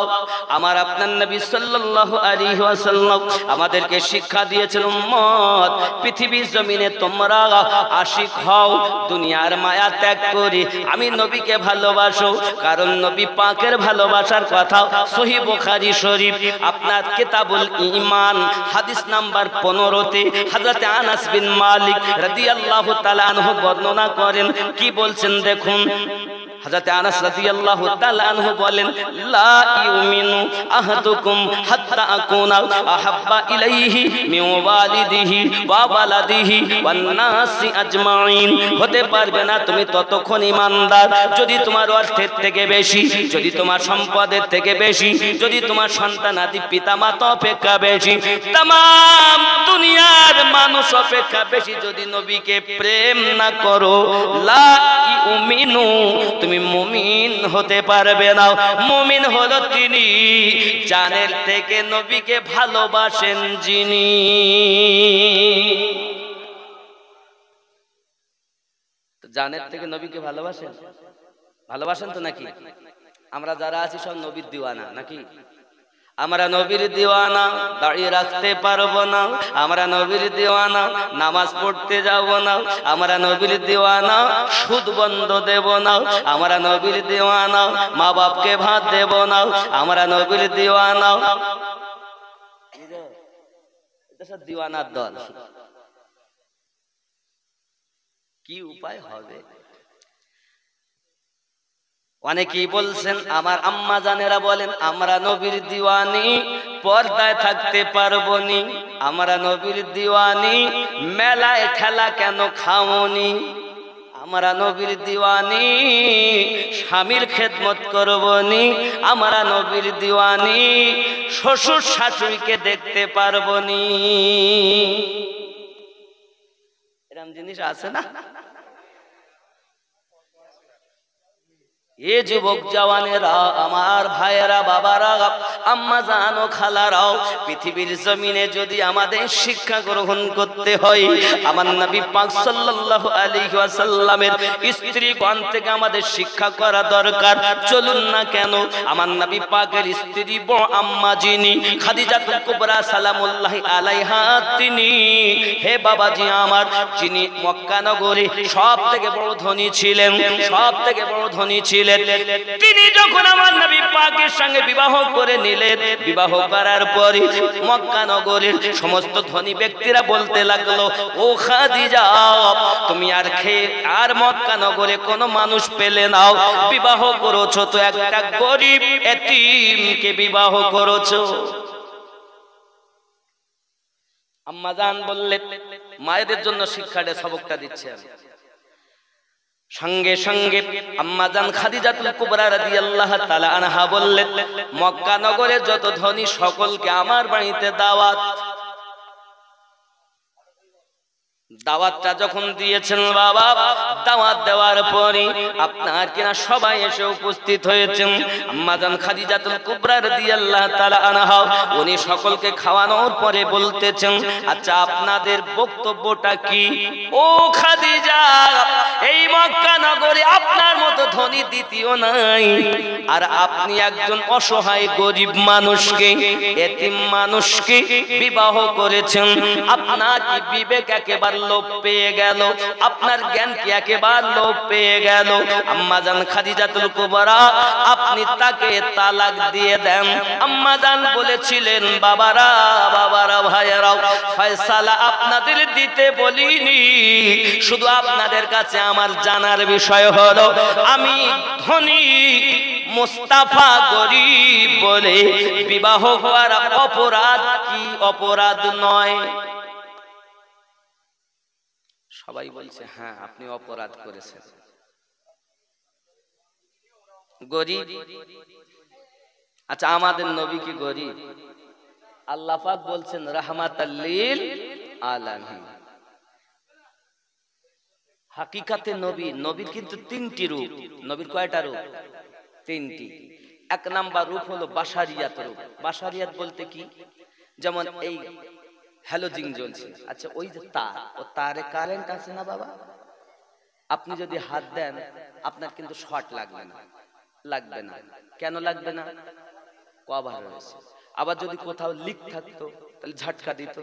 আমার আপনার নবী সাল্লাল্লাহু আলাইহি ওয়াসাল্লাম আমাদেরকে শিক্ষা দিয়েছেন, উম্মত পৃথিবীর জমিনে তোমরা আশিক হও, দুনিয়ার মায়া ত্যাগ করে আমি নবীকে ভালোবাসো। কারণ নবী পাকের ভালোবাসার কথা সহিহ বুখারী শরীফ আপনার কিতাবুল ঈমান হাদিস নাম্বার 15-তে হযরত আনাস বিন মালিক রাদিয়াল্লাহু তাআলা আনহু বর্ণনা করেন। কি বলছেন দেখুন, হযরত আনাস রাদিয়াল্লাহু তাআলা আনহু বলেন, লা ইউমিনু আহাদুকুম হাত্তা আকুনা আহাব্বা ইলাইহি মিন ওয়ালিদিহি ওয়া ওয়ালাদিহি ওয়ান নাসি আজমাইন। হতে পারবে না তুমি ততক্ষণ ঈমানদার যদি তোমার অর্থের থেকে বেশি, যদি তোমার সম্পদের থেকে বেশি, যদি তোমার সন্তানাদি পিতামাতা অপেক্ষা বেশি, तमाम দুনিয়ার মানুষ অপেক্ষা বেশি যদি নবীকে প্রেম না করো, লা ইউমিনু তুমি মুমিন হতে পারবে না। মুমিন হলো তিনি জানের থেকে নবীকে ভালোবাসেন যিনি। জানের থেকে নবীকে ভালোবাসেন, ভালোবাসেন তো নাকি? আমরা যারা আছি সব নবীর দিওয়ানা নাকি? আমরা নবীর দিওয়ানা, দাঁড়িয়ে রাখতে পারবো না, আমরা নবীর দিওয়ানা, নামাজ পড়তে যাব না, আমরা নবীর দিওয়ানা, সুদ বন্ধ দেব না, আমরা নবীর দিওয়ানা, মা বাপকে ভাত দেব না, আমরা নবীর দিওয়ানা। এটা সব দিওয়ানার দল। কি উপায় হবে? অনেকেই বলছেন, আমার আম্মা জানেরা বলেন, আমরা নবীর দিওয়ানি, পর্দায় থাকতে পারবো নি, আমরা নবীর দিওয়ানি, মেলায় ঠেলা কেন খাওনি, আমরা নবীর দিওয়ানি, স্বামীর খেদমত করবো নি, আমরা নবীর দিওয়ানি, শ্বশুর শাশুড়িকে দেখতে পারবো নি। এরকম জিনিস আছে না? এ যুবক জওয়ানেরা, আমার ভাইয়েরা, বাবারা, আম্মা জানো, খালারাও, পৃথিবীর জমিনে যদি আমাদের শিক্ষা গ্রহণ করতে হয়, আমার নবী পাক সাল্লাল্লাহু আলাইহি ওয়াসাল্লামের স্ত্রীগণ থেকে আমাদের শিক্ষা করা দরকার। চলুন না কেন আমার নবী পাকের স্ত্রী বড় আম্মা যিনি খাদিজাতুল কুবরা সালামুল্লাহি আলাইহা, তিনি হে বাবাজি আমার, যিনি মক্কা নগরে সব থেকে বড় ধনী ছিলেন, সব থেকে বড় ধনী ছিলেন, তিনি যখন আমার নবী পাকের সঙ্গে বিবাহ করে নিলেন, বিবাহ করার পরে মক্কা নগরের সমস্ত ধনী ব্যক্তিরা বলতে লাগলো, ও খাদিজা, তুমি আর মক্কা নগরে কোনো মানুষ পেলে নাও, বিবাহ করেছো তো একটা গরিব এতিমকে বিবাহ করেছো। আম্মা জান বললেন, মায়েদের জন্য শিক্ষাটা সবকটা দিচ্ছে আমি। সঙ্গে সঙ্গে আম্মা জান খাদিজাতুল কুবরা রাদিয়াল্লাহু তাআলা আনহা বললেন, মক্কা নগরে যত ধনী সকলকে আমার বাড়িতে দাওয়াত। দাওয়াতটা যখন দিয়েছেন বাবা, দাওয়াত দেওয়ার পরে আপনার কিনা সবাই এসে উপস্থিত হয়েছেন। আম্মা জান খাদিজাতুল কুবরা রাদিয়াল্লাহু তাআলা আনহা উনি সকলকে খাওয়ানোর পরে বলতেছেন, আচ্ছা আপনাদের বক্তব্যটা কি? ও খাদিজা, এই মক্কা নগরে আপনার মতো ধনী দ্বিতীয় নাই। আর আপনি একজন অসহায় গরিব মানুষকে, এতিম মানুষকে বিবাহ করেছেন। আপনার কি বিবেক একেবারে লোপ পেয়ে গেল? আপনার জ্ঞান কি একেবারে লোপ পেয়ে গেল? আম্মা জান খাদিজাতুল কুবরা, আপনি তাকে তালাক দিয়ে দেন। আম্মা জান বলেছিলেন, বাবারা বাবারা ভাইয়েরাও, ফয়সালা আপনাদের দিতে বলিনি, শুধু আপনাদের কাছে আমার জানার বিষয় হলো আমি ধনী, মুস্তাফা গরিব বলে বিবাহ করা অপরাধ কি অপরাধ নয়? সবাই বলছে হ্যাঁ আপনি অপরাধ করেছেন। গরিব, আচ্ছা আমাদের নবী কি গরিব? আল্লাহ পাক বলছেন রাহমাতাল লিল আলামিন। হাকিকাতে নবী, নবীর কিন্তু তিনটি রূপ। নবীর কয়টা রূপ? তিনটি। এক নাম্বার রূপ হলো বাশারিয়াত রূপ। বাশারিয়াত বলতে কি? যেমন এই হ্যালোজিং জ্বলছে, আচ্ছা ওই যে তার, ও তারে কারেন্ট আছে না বাবা, আপনি যদি হাত দেন আপনার কিন্তু শর্ট লাগবে না, লাগবে না। কেন লাগবে না? কভার রয়েছে। আবার যদি কোথাও লিক থাকতো তাহলে ঝটকা দিত,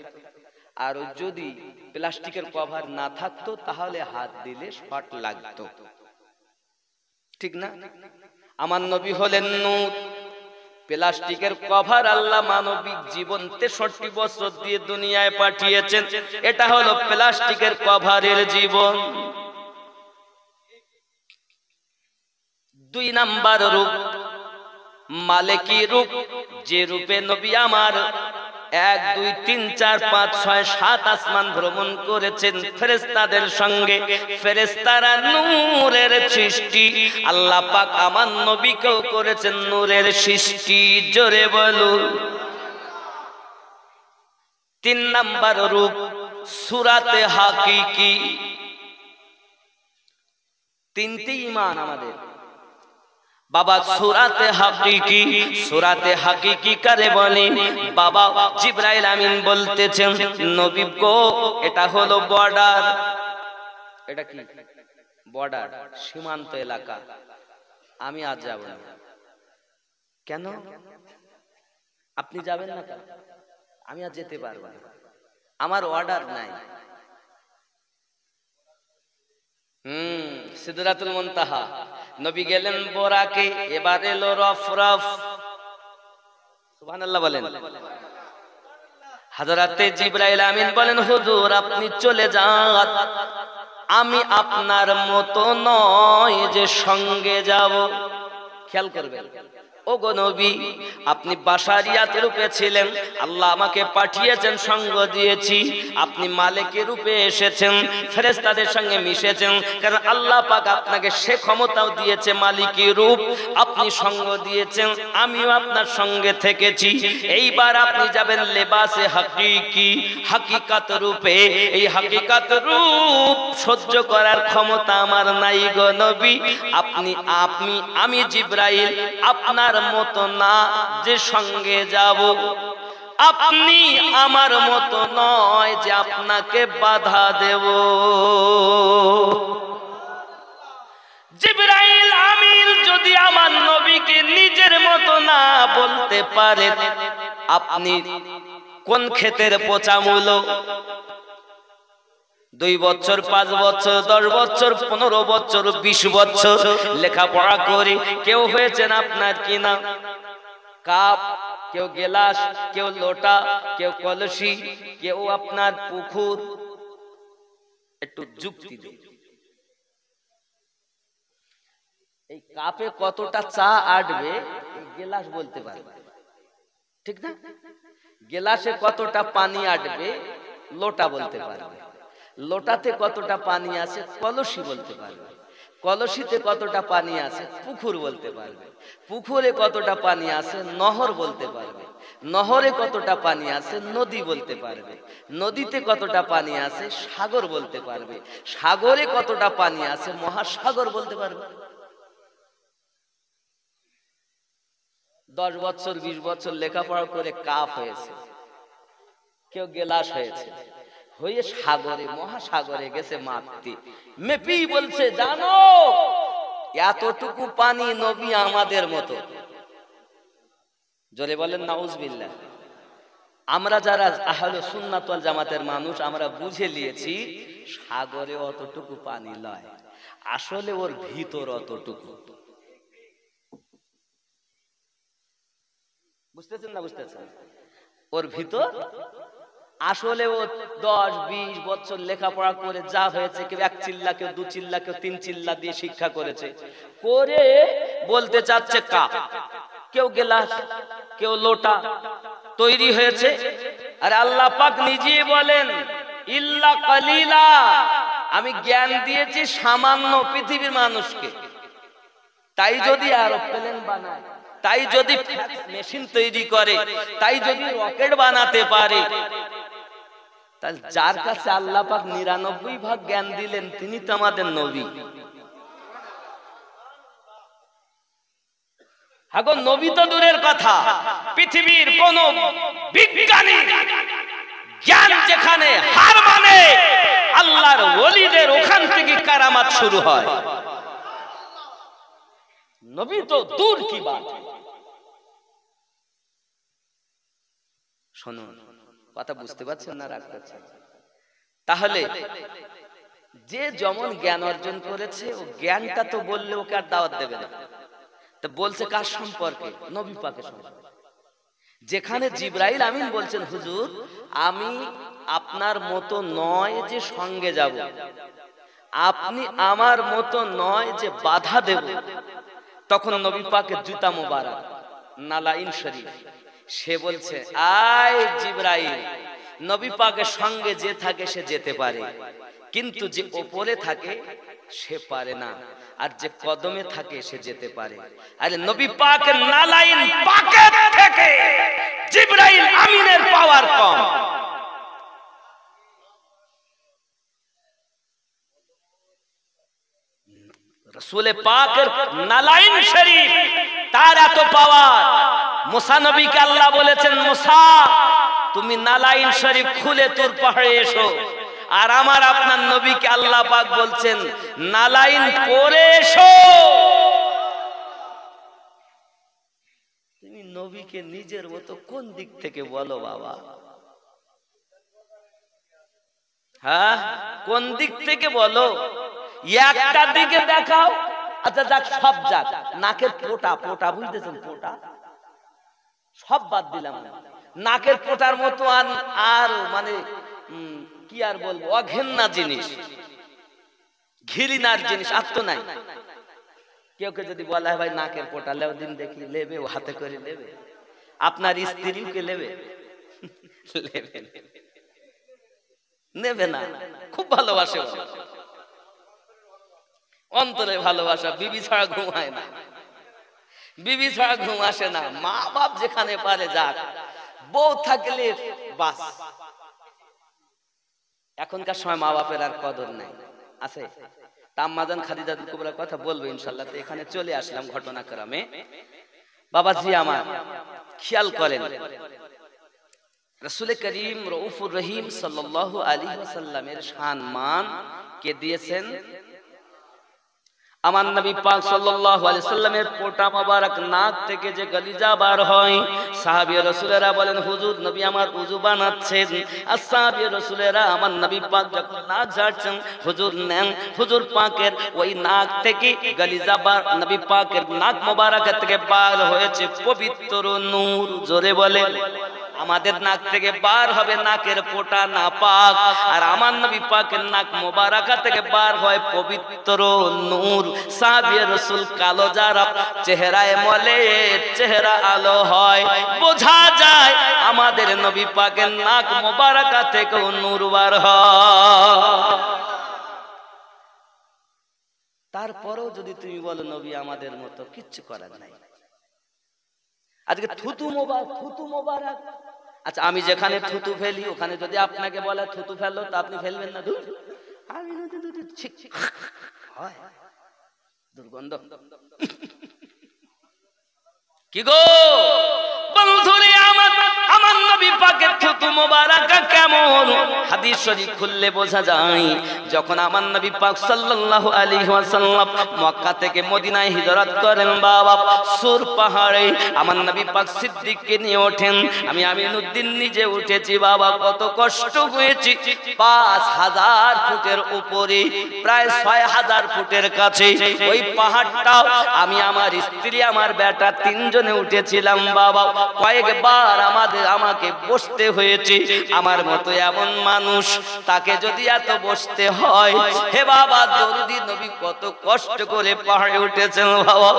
আর যদি প্লাস্টিকের কভার না থাকতো তাহলে হাত দিলে শর্ট লাগতো, ঠিক না? আমার নবী হলেন নূর। প্লাস্টিকের কভার আল্লাহ মানবিক জীবন 63 বছর দিয়ে দুনিয়ায় পাঠিয়েছেন, এটা হলো প্লাস্টিকের কভারের জীবন। দুই নাম্বার রূপ মালিকি রূপ, যে রূপে নবী আমার 1 2 3 4 5 6 7 আসমান ভ্রমণ করেছেন ফেরেশতাদের সঙ্গে। ফেরেশতারা নূরের সৃষ্টি, আল্লাহ পাক আমার নবীকেও করেছেন নূরের সৃষ্টি, জোরে বলুন। 3 নাম্বার রূপ সূরাতে হাকিকি। তিনটি ঈমান আমাদের বাবা। সূরাতে হাকিকি, সূরাতে হাকিকি কারে বলে? বাবা জিবরাইল আমিন বলতেছেন নবী গো এটা হলো বর্ডার। এটা কি? বর্ডার, সীমান্ত এলাকা। আমি আজ যাব না। কেন? আপনি যাবেন না কেন? আমি আজ যেতে পারবো না, আমার অর্ডার নাই। সিদরাতুল মুনতাহা, নবী গেলেন বোরাকে, এবার এলো রফরফ। সুবহানাল্লাহ বলেন। হযরতে জিবরাইল আমিন বলেন হুজুর আপনি চলে যান, আমি আপনার মতো নয় যে সঙ্গে যাব। খেয়াল করবেন ও গো নবী, আপনি বাশারিয়াত রূপে ছিলেন, আল্লাহ আমাকে পাঠিয়েছেন, সঙ্গ দিয়েছি। আপনি মালিকের রূপে এসেছেন, ফেরেশতাদের সঙ্গে মিশেছেন, কারণ আল্লাহ পাক আপনাকে সে ক্ষমতাও দিয়েছে মালিকের রূপ, আপনি সঙ্গ দিয়েছেন, আমিও আপনার সঙ্গে থেকেছি। এইবার আপনি যাবেন লেবাসে হাকিকি, হাকিকাত রূপে। এই হাকিকাত রূপ সহ্য করার ক্ষমতা আমার নাই গো নবী। আমি জিবরাইল আপনার মতো না যে সঙ্গে যাব, আপনি আমার মতো নয় যে আপনাকে বাধা দেব। জিবরাইল আমিন যদি আমার নবীকে নিজের মতো না বলতে পারেন, আপনি কোন ক্ষেতের পচা মূলো? 2 বছর 5 বছর 10 বছর 15 বছর 20 বছর লেখাপড়া করে কেউ হয়েছেন আপনার কিনা? কাপ, কেউ গেলাস, কেউ লোটা, কেউ কলসি, কেউ আপনার পুকুর। একটু যুক্তি দিন, এই কাপে কতটা চা আটবে এই গেলাস বলতে পারবে, ঠিক না? গেলাসে কতটা পানি আটবে লোটা বলতে পারবে, লোটাতে কতটা পানি আছে কলসি বলতে পারবে, কলসিতে কতটা পানি আছে পুকুর বলতে পারবে, পুকুরে কতটা পানি আছে নহর বলতে পারবে, নহরে কতটা পানি আছে নদী বলতে পারবে, নদীতে কতটা পানি আছে সাগর বলতে পারবে, সাগরে কতটা পানি আছে মহাসাগর বলতে পারবে। 10 বছর 20 বছর লেখাপড়া করে কাপ হয়েছে, কেউ গেলাস হয়েছে, হয়ে সাগরে মহাসাগরে গেছে মাপতে, মেপি বলছে জানো এতটুকু পানি নবী আমাদের মতো। জোরে বলেন নাউজুবিল্লাহ। আমরা যারা আহলে সুন্নাত ওয়াল জামাতের মানুষ আমরা বুঝে নিয়েছি সাগরে অতটুকু পানি লয়, আসলে ওর ভিতর অতটুকু। বুঝতেছেন না? বুঝতেছেন? ওর ভিতর আসলে ও 10-20 বছর লেখাপড়া করে যা হয়েছে, কেউ 1 চিল্লা, কেউ 2 চিল্লা, কেউ 3 চিল্লা দিয়ে শিক্ষা করেছে, করে বলতে চাচ্ছে কাপ, কেউ গেলাস, কেউ লোটা তৈরি হয়েছে। আর আল্লাহ পাক নিজেই বলেন ইল্লা কালিলা, আমি জ্ঞান দিয়েছি সামান্য পৃথিবীর মানুষকে। তাই যদি এরোপ্লেন বানায়, তাই যদি মেশিন তৈরি করে, তাই যদি রকেট বানাতে পারে, তাহলে যার কাছে আল্লাহ পাক 99 ভাগ জ্ঞান দিলেন তিনি তো আমাদের নবী। এখন নবী তো দূরের কথা, পৃথিবীর কোন বিজ্ঞানী জ্ঞান যেখানে হার মানে আল্লাহর ওলিদের ওখান থেকে কারামাত শুরু হয়। নবী তো দূর কি বাত। শুনুন, কথা বুঝতে পারছেন না? রাগ করছেন? তাহলে যে যেমন জ্ঞান অর্জন করেছে ও জ্ঞানটা তো বললে ওকে আর দাওয়াত দেবে না। তো বলছে কার সম্পর্কে? নবী পাকের সম্পর্কে। যেখানে জিবরাইল আমিন বলছেন হুজুর আমি আপনার মতো নয় যে সঙ্গে যাব, আপনি আমার মতো নয় যে বাধা দেব, তখন নবী পাকের জুতা মোবারক নালাইন শরীফ, সে বলছে আয় জিবরাইল, নবী পাকের সঙ্গে যে থাকে সে যেতে পারে, কিন্তু যে উপরে থাকে সে পারে না, আর যে কদমে থাকে সে যেতে পারে। আরে নবী পাকের নালাইন পাকের থেকে জিবরাইল আমিনের পাওয়ার কম। রাসূলে পাকের নালাইন শরীফ তার এত পাওয়ার। মুসা নবীকে আল্লাহ বলেছেন মুসা তুমি নালাইন শরীফ খুলে তুর পাহাড়ে এসো, আর আমার আপনার নবীকে আল্লাহ পাক বলছেন নালাইন পরে এসো। তুমি নবীকে নিজের মতো কোন দিক থেকে বলো বাবা? হ্যাঁ, কোন দিক থেকে বলো? একটা দিকে দেখাও। আচ্ছা যাক, সব যাক, নাকের পোটা, পোটা বুঝতেছেন? পোটা সব বাদ দিলাম, নাকের পোটার মতো আর মানে কি আর বলবো, অঘেন্না জিনিস, ঘৃণার জিনিস আর তো নাই। কেউ কে যদি বলা হয় ভাই নাকের পোটা লেও, দিন দেখলি লেবে, ও হাতে করে লেবে, আপনার স্ত্রীকে লেবে, নেবে না, খুব ভালোবাসে, অন্তরে ভালোবাসা, বিবি ছাড়া ঘুম হয় না, বিবি ছাড়া ঘুম আসে না। মা বাপ যেখানে পারে যাক, বউ থাকলে বাস। এখনকার সময় মা বাপের আর কদর নাই, আছে? আম্মাজান খাদিজা কুবরার কথা বলবো ইনশাআল্লাহ। তো এখানে চলে আসলাম ঘটনাক্রমে। বাবাজি আমার খেয়াল করেন, রাসূল করিম রউফুর রহিম সাল্লাল্লাহু আলাইহি ওয়াসাল্লামের শান মান কে দিয়েছেন? আমার নবী পাক সাল্লাল্লাহু আলাইহি সাল্লামের পোটা মোবারক নাক থেকে যে গলিজা বার হয়, সাহাবী রাসূলেরা বলেন হুজুর নবী আমার ওযু বানাচ্ছেন। আর সাহাবী রাসূলেরা আমার নবী পাক যখন নাক ঝাড়ছেন, হুজুর নেন, হুজুর পাকের ওই নাক থেকে গলিজা বার, নবী পাকের নাক মোবারক থেকে বার হয়েছে পবিত্র নূর। জোরে বলেন, আমাদের নাক থেকে বার হবে নাকের পোটা না পাক, আর আমার নবী পাকের নাক মোবারক থেকে বার হয় পবিত্র নূর। সাহাবী রাসূল কালো যারা চেহারায় মলে চেহারা আলো হয়, বোঝা যায় আমাদের নবী পাকের নাক মোবারক থেকে নূর বার হয়। তারপরেও যদি তুমি বলো নবী আমাদের মতো, কিচ্ছু করার নাই। আজকে থুতু মোবারক, থুতু মোবারক। আচ্ছা আমি যেখানে থুতু ফেলি ওখানে যদি আপনাকে বলে থুতু ফেললো, তা আপনি ফেলবেন না? আমি হয় দুর্গন্ধ। কি গো বন্ধুরে, আমার নবী পাকের থুতু মোবারকা কেমন হাদিস শরীফ খুললে বোঝা যায়। যখন আমার নবী পাক সাল্লাল্লাহু আলাইহি ওয়াসাল্লাম মক্কা থেকে মদিনায় হিজরত করেন বাবা, সুর পাহাড়ে আমার নবী পাক সিদ্দিককে নিয়ে ওঠেন। আমি আমিনুদ্দিন নিজে উঠেছি বাবা, কত কষ্ট হয়েছে। 5000 ফুটের উপরে, প্রায় 6000 ফুটের কাছে ওই পাহাড়টা আমি, আমার স্ত্রী, আমার বেটা তিনজনে উঠেছিলাম বাবা। কয়েকবার আমাকে বসতে হয়েছে। আমার মতো এমন মানুষ, তাকে যদি এত বসতে হয়, হে বাবা দরদি নবী কত কষ্ট করে পাহাড়ে উঠেছেন বাবা।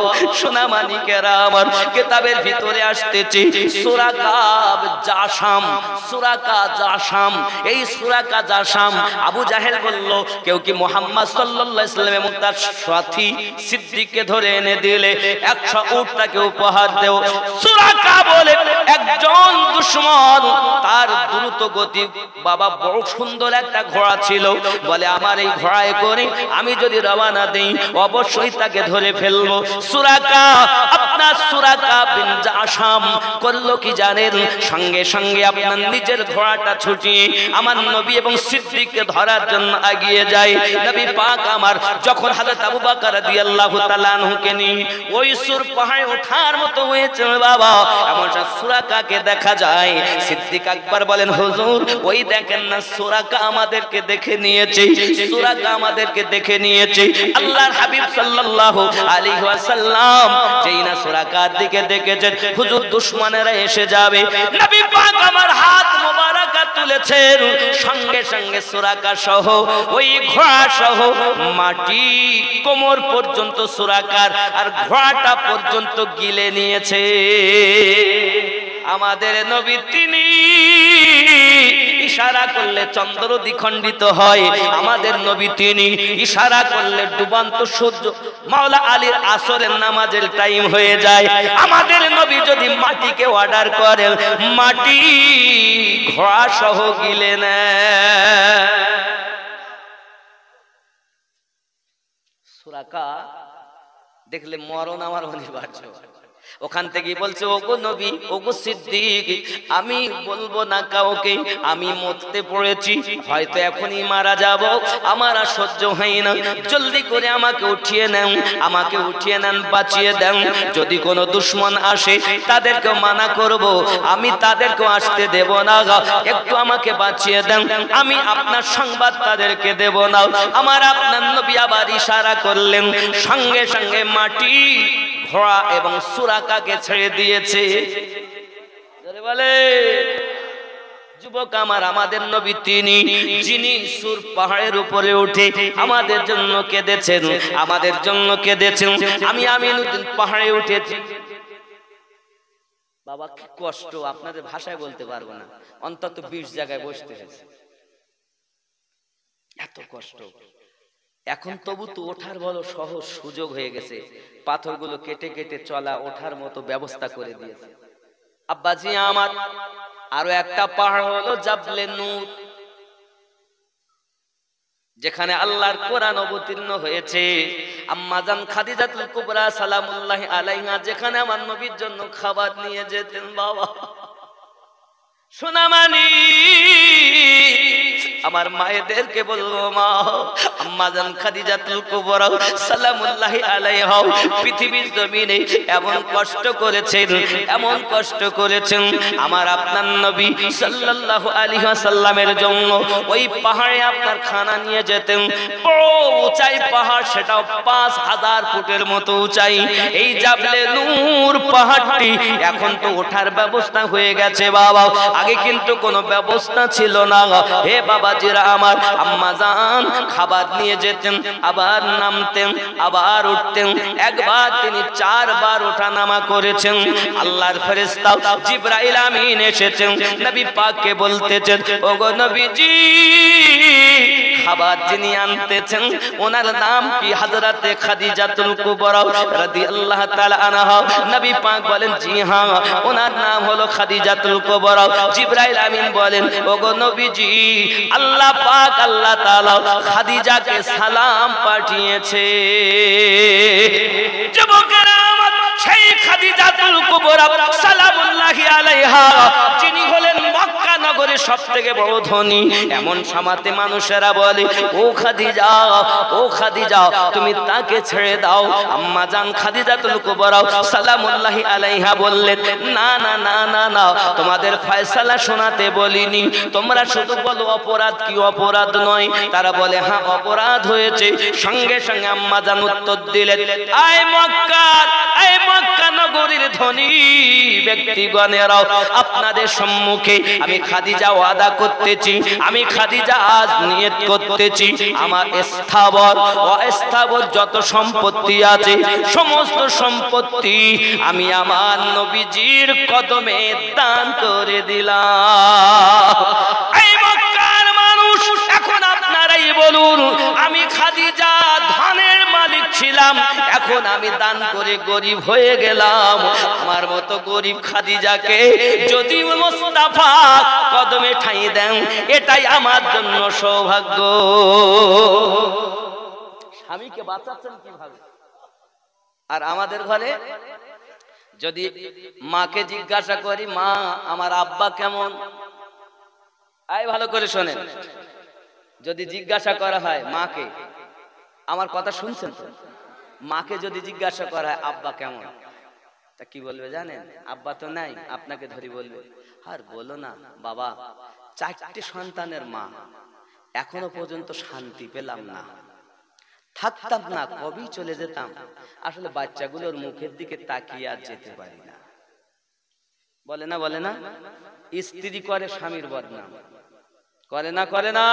সোনা মানিকেরা আমার, কিতাবের ভিতরে আসতেছে সুরাকাব জাসাম, সুরাকা জাসাম। এই সুরাকা জাসাম আবু জাহেল বলল, কেউ কি মুহাম্মদ সাল্লাল্লাহু আলাইহি ওয়াসাল্লাম এবং তার সাথী সিদ্দিককে ধরে এনে দিলে 100 উট তাকে উপহার দেও। সুরাকা বলে একজন দুশমন, তার দ্রুত গতি বাবা, বড় সুন্দর একটা ঘোড়া ছিল, বলে আমার এই ঘোড়ায় করে আমি যদি রওনা দেই অবশ্যই তাকে ধরে ফেলবো। সুরাকা, আপনার সুরাকা বিন জাসাম করলো কি জানেন? সঙ্গে সঙ্গে আপনার নিজের ঘোড়াটা ছুটিয়ে আমার নবী এবং সিদ্দিককে ধরার জন্য এগিয়ে যায়। নবী পাক আমার যখন হযরত আবু বকর রাদিয়াল্লাহু তাআলা আনহুকে নিয়ে ওই সুর পাহাড়ে ওঠার মতো হয়েছে বাবা, এমন সুরাকাকে দেখা যায়। সিদ্দিক আকবর বলেন, হুজুর ওই দেখেন না সুরাকা আমাদেরকে দেখে নিয়েছে, সুরাকা আমাদেরকে দেখে নিয়েছে। আল্লাহর হাবিব সাল্লাল্লাহু আলাইহি ওয়াসাল্লাম যেই না সুরাকার দিকে দেখেছেন, হুজুর দুশমনেরা এসে যাবে, নবী পাক আমার হাত মোবারকা তুলেছেন, সঙ্গে সঙ্গে সুরাকা সহ ওই ঘোড়া সহ মাটি কোমর পর্যন্ত সুরাকার আর ঘোড়াটা পর্যন্ত গিলে নিয়েছে। আমাদের নবী তিনি ইশারা করলে চন্দ্র দ্বিখণ্ডিত হয়, আমাদের নবী তিনি ইশারা করলে ডুবন্ত সূর্য মাওলা আলীর আসরের নামাজের টাইম হয়ে যায়। আমাদের নবী যদি মাটিকে অর্ডার করেন, মাটি ঘোড়া সহ গিলে নেয়। সুরাকা দেখলে মরণ আমার অনিবার্য। ওখান থেকে বলছে, ওগো নবী, ওগো সিদ্দিক, আমি বলবো না কাউকে, আমি মরতে পড়েছি, হয়তো এখনই মারা যাব, আমার আর সহ্য হয় না, জলদি করে আমাকে উঠিয়ে নেন, আমাকে উঠিয়ে নেন, বাঁচিয়ে দেন। যদি কোনো দুশমন আসে তাদেরকে মানা করব, আমি তাদেরকেও আসতে দেব না, একটু আমাকে বাঁচিয়ে দেন, আমি আপনার সংবাদ তাদেরকে দেব না। আমার আপনার নবী আবার ইশারা করলেন, সঙ্গে সঙ্গে মাটি ঘোড়া এবং সুরাকাকে ছেড়ে দিয়েছে। বলে যুবক আমার, আমাদের নবী তিনি যিনি সুর পাহাড়ের উপরে উঠে আমাদের জন্য কেঁদেছেন, আমাদের জন্য কেঁদেছেন। আমি আমিনুদ্দিন পাহাড়ে উঠেছি বাবা, কি কষ্ট আপনাদের ভাষায় বলতে পারবো না, অন্তত 20 জায়গায় বসতে হয়েছে, এত কষ্ট। এখন তবু তো ওঠার বড় সহজ সুযোগ হয়ে গেছে, পাথরগুলো কেটে কেটে চলা ওঠার মতো ব্যবস্থা করে দিয়েছে। আব্বাজি আমার, আরো একটা পাহাড় হলো জাবলে নূর, যেখানে আল্লাহর কোরআন অবতীর্ণ হয়েছে। আম্মাজান খাদিজাতুল কুবরা সালামুল্লাহি আলাইহা যেখানে আমার নবীর জন্য খাবার নিয়ে যেতেন বাবা, সোনামানি আমার মায়েদেরকে বলবো, মা, আম্মাজান খাদিজাতুল কুবরা সালামুল্লাহি আলাইহা পৃথিবীর জমিনে এমন কষ্ট করেছেন, এমন কষ্ট করেছেন, আমার আপনার নবী সাল্লাল্লাহু আলাইহি ওয়াসাল্লামের জন্য ওই পাহাড়ে আপনার খানা নিয়ে যেতেন। বড় উঁচাই পাহাড়, সেটাও 5000 ফুটের মতো উঁচাই। এই জাবলে নূর পাহাড়টি এখন তো ওঠার ব্যবস্থা হয়ে গেছে বাবা, আগে কিন্তু কোনো ব্যবস্থা ছিল না। হে বাবাজিরা আমার, আম্মাজান খাবার নিয়ে যেতেন, আবার নামতেন, আবার উঠতেন, একবার তিনি 4 বার ওঠা নামা করেছেন। আল্লাহর ফেরেশতা জিবরাইল আমিন এসেছেন, নবী পাককে বলতেছেন, ওগো নবীজি, খাবার যিনি আনতেছেন ওনার নাম কি? হযরতে খাদিজাতুল কুবরা রাদিয়াল্লাহু তাআলা আনহা। নবী পাক বলেন, জি হ্যাঁ, ওনার নাম হলো খাদিজাতুল কুবরা। জিবরাইল আমিন বলেন, ওগো নবীজি, আল্লাহ পাক, আল্লাহ তাআলা খাদিজাকে সালাম পাঠিয়েছে। যুবকেরা আমার, সেই খাদিজাতুল কুবরা সালামুল্লাহি আলাইহা যিনি হলেন নগরীর সবথেকে বড় ধনী। এমন সময়তে মানুষেরা বলে, ও খাদিজা, ও খাদিজা, তুমি তাকে ছেড়ে দাও। আম্মা জান খাদিজাতুল কুবরা সালামুল্লাহি আলাইহা বললেন, না না না না না, তোমাদের ফয়সালা শোনাতে বলিনি, তোমরা শুধু বলো অপরাধ কি অপরাধ নয়। তারা বলে, হ্যাঁ অপরাধ হয়েছে। সঙ্গে সঙ্গে আম্মা জান উত্তর দিলেন, আয় মক্কা, আয় মক্কা নগরীর ধনী ব্যক্তিগণেরাও, আপনাদের সম্মুখে আমি খাদিজা ওয়াদা করতেছি, আমি খাদিজা আজ নিয়ত করতেছি, আমার স্থাবর অস্থাবর যত সম্পত্তি আছে সমস্ত সম্পত্তি আমি আমার নবীজির কদমে দান করে দিলাম। এই মক্কার মানুষ, এখন আপনারাই বলুন, আমি খাদিজা ধনের মালিক ছিলাম, এখন আমি দান করে গরিব হয়ে গেলাম। আমার মতো গরিব খাদিজাকে যদি মুস্তাফা কদমে ঠাঁই দেন, এটাই আমার জন্য সৌভাগ্য। স্বামীকে বাঁচাচ্ছেন কিভাবে? আর আমাদের ঘরে যদি মাকে জিজ্ঞাসা করি, মা আমার আব্বা কেমন, আয় ভালো করে শোনেন, যদি জিজ্ঞাসা করা হয় মাকে, আমার কথা শুনছেন তো, মাকে যদি জিজ্ঞাসা করা হয় আব্বা কেমন, তা কি বলবে জানেন? আব্বা তো নাই, আপনাকে ধরি বলবে, আর বলো না বাবা, 4টে সন্তানের মা, এখনো পর্যন্ত শান্তি পেলাম না, থাকতাম না কবেই চলে যেতাম, আসলে বাচ্চাগুলোর মুখের দিকে তাকিয়ে আর যেতে পারি না। বলে না, বলে না? স্ত্রী করে স্বামীর বদনাম, করে না, করে না?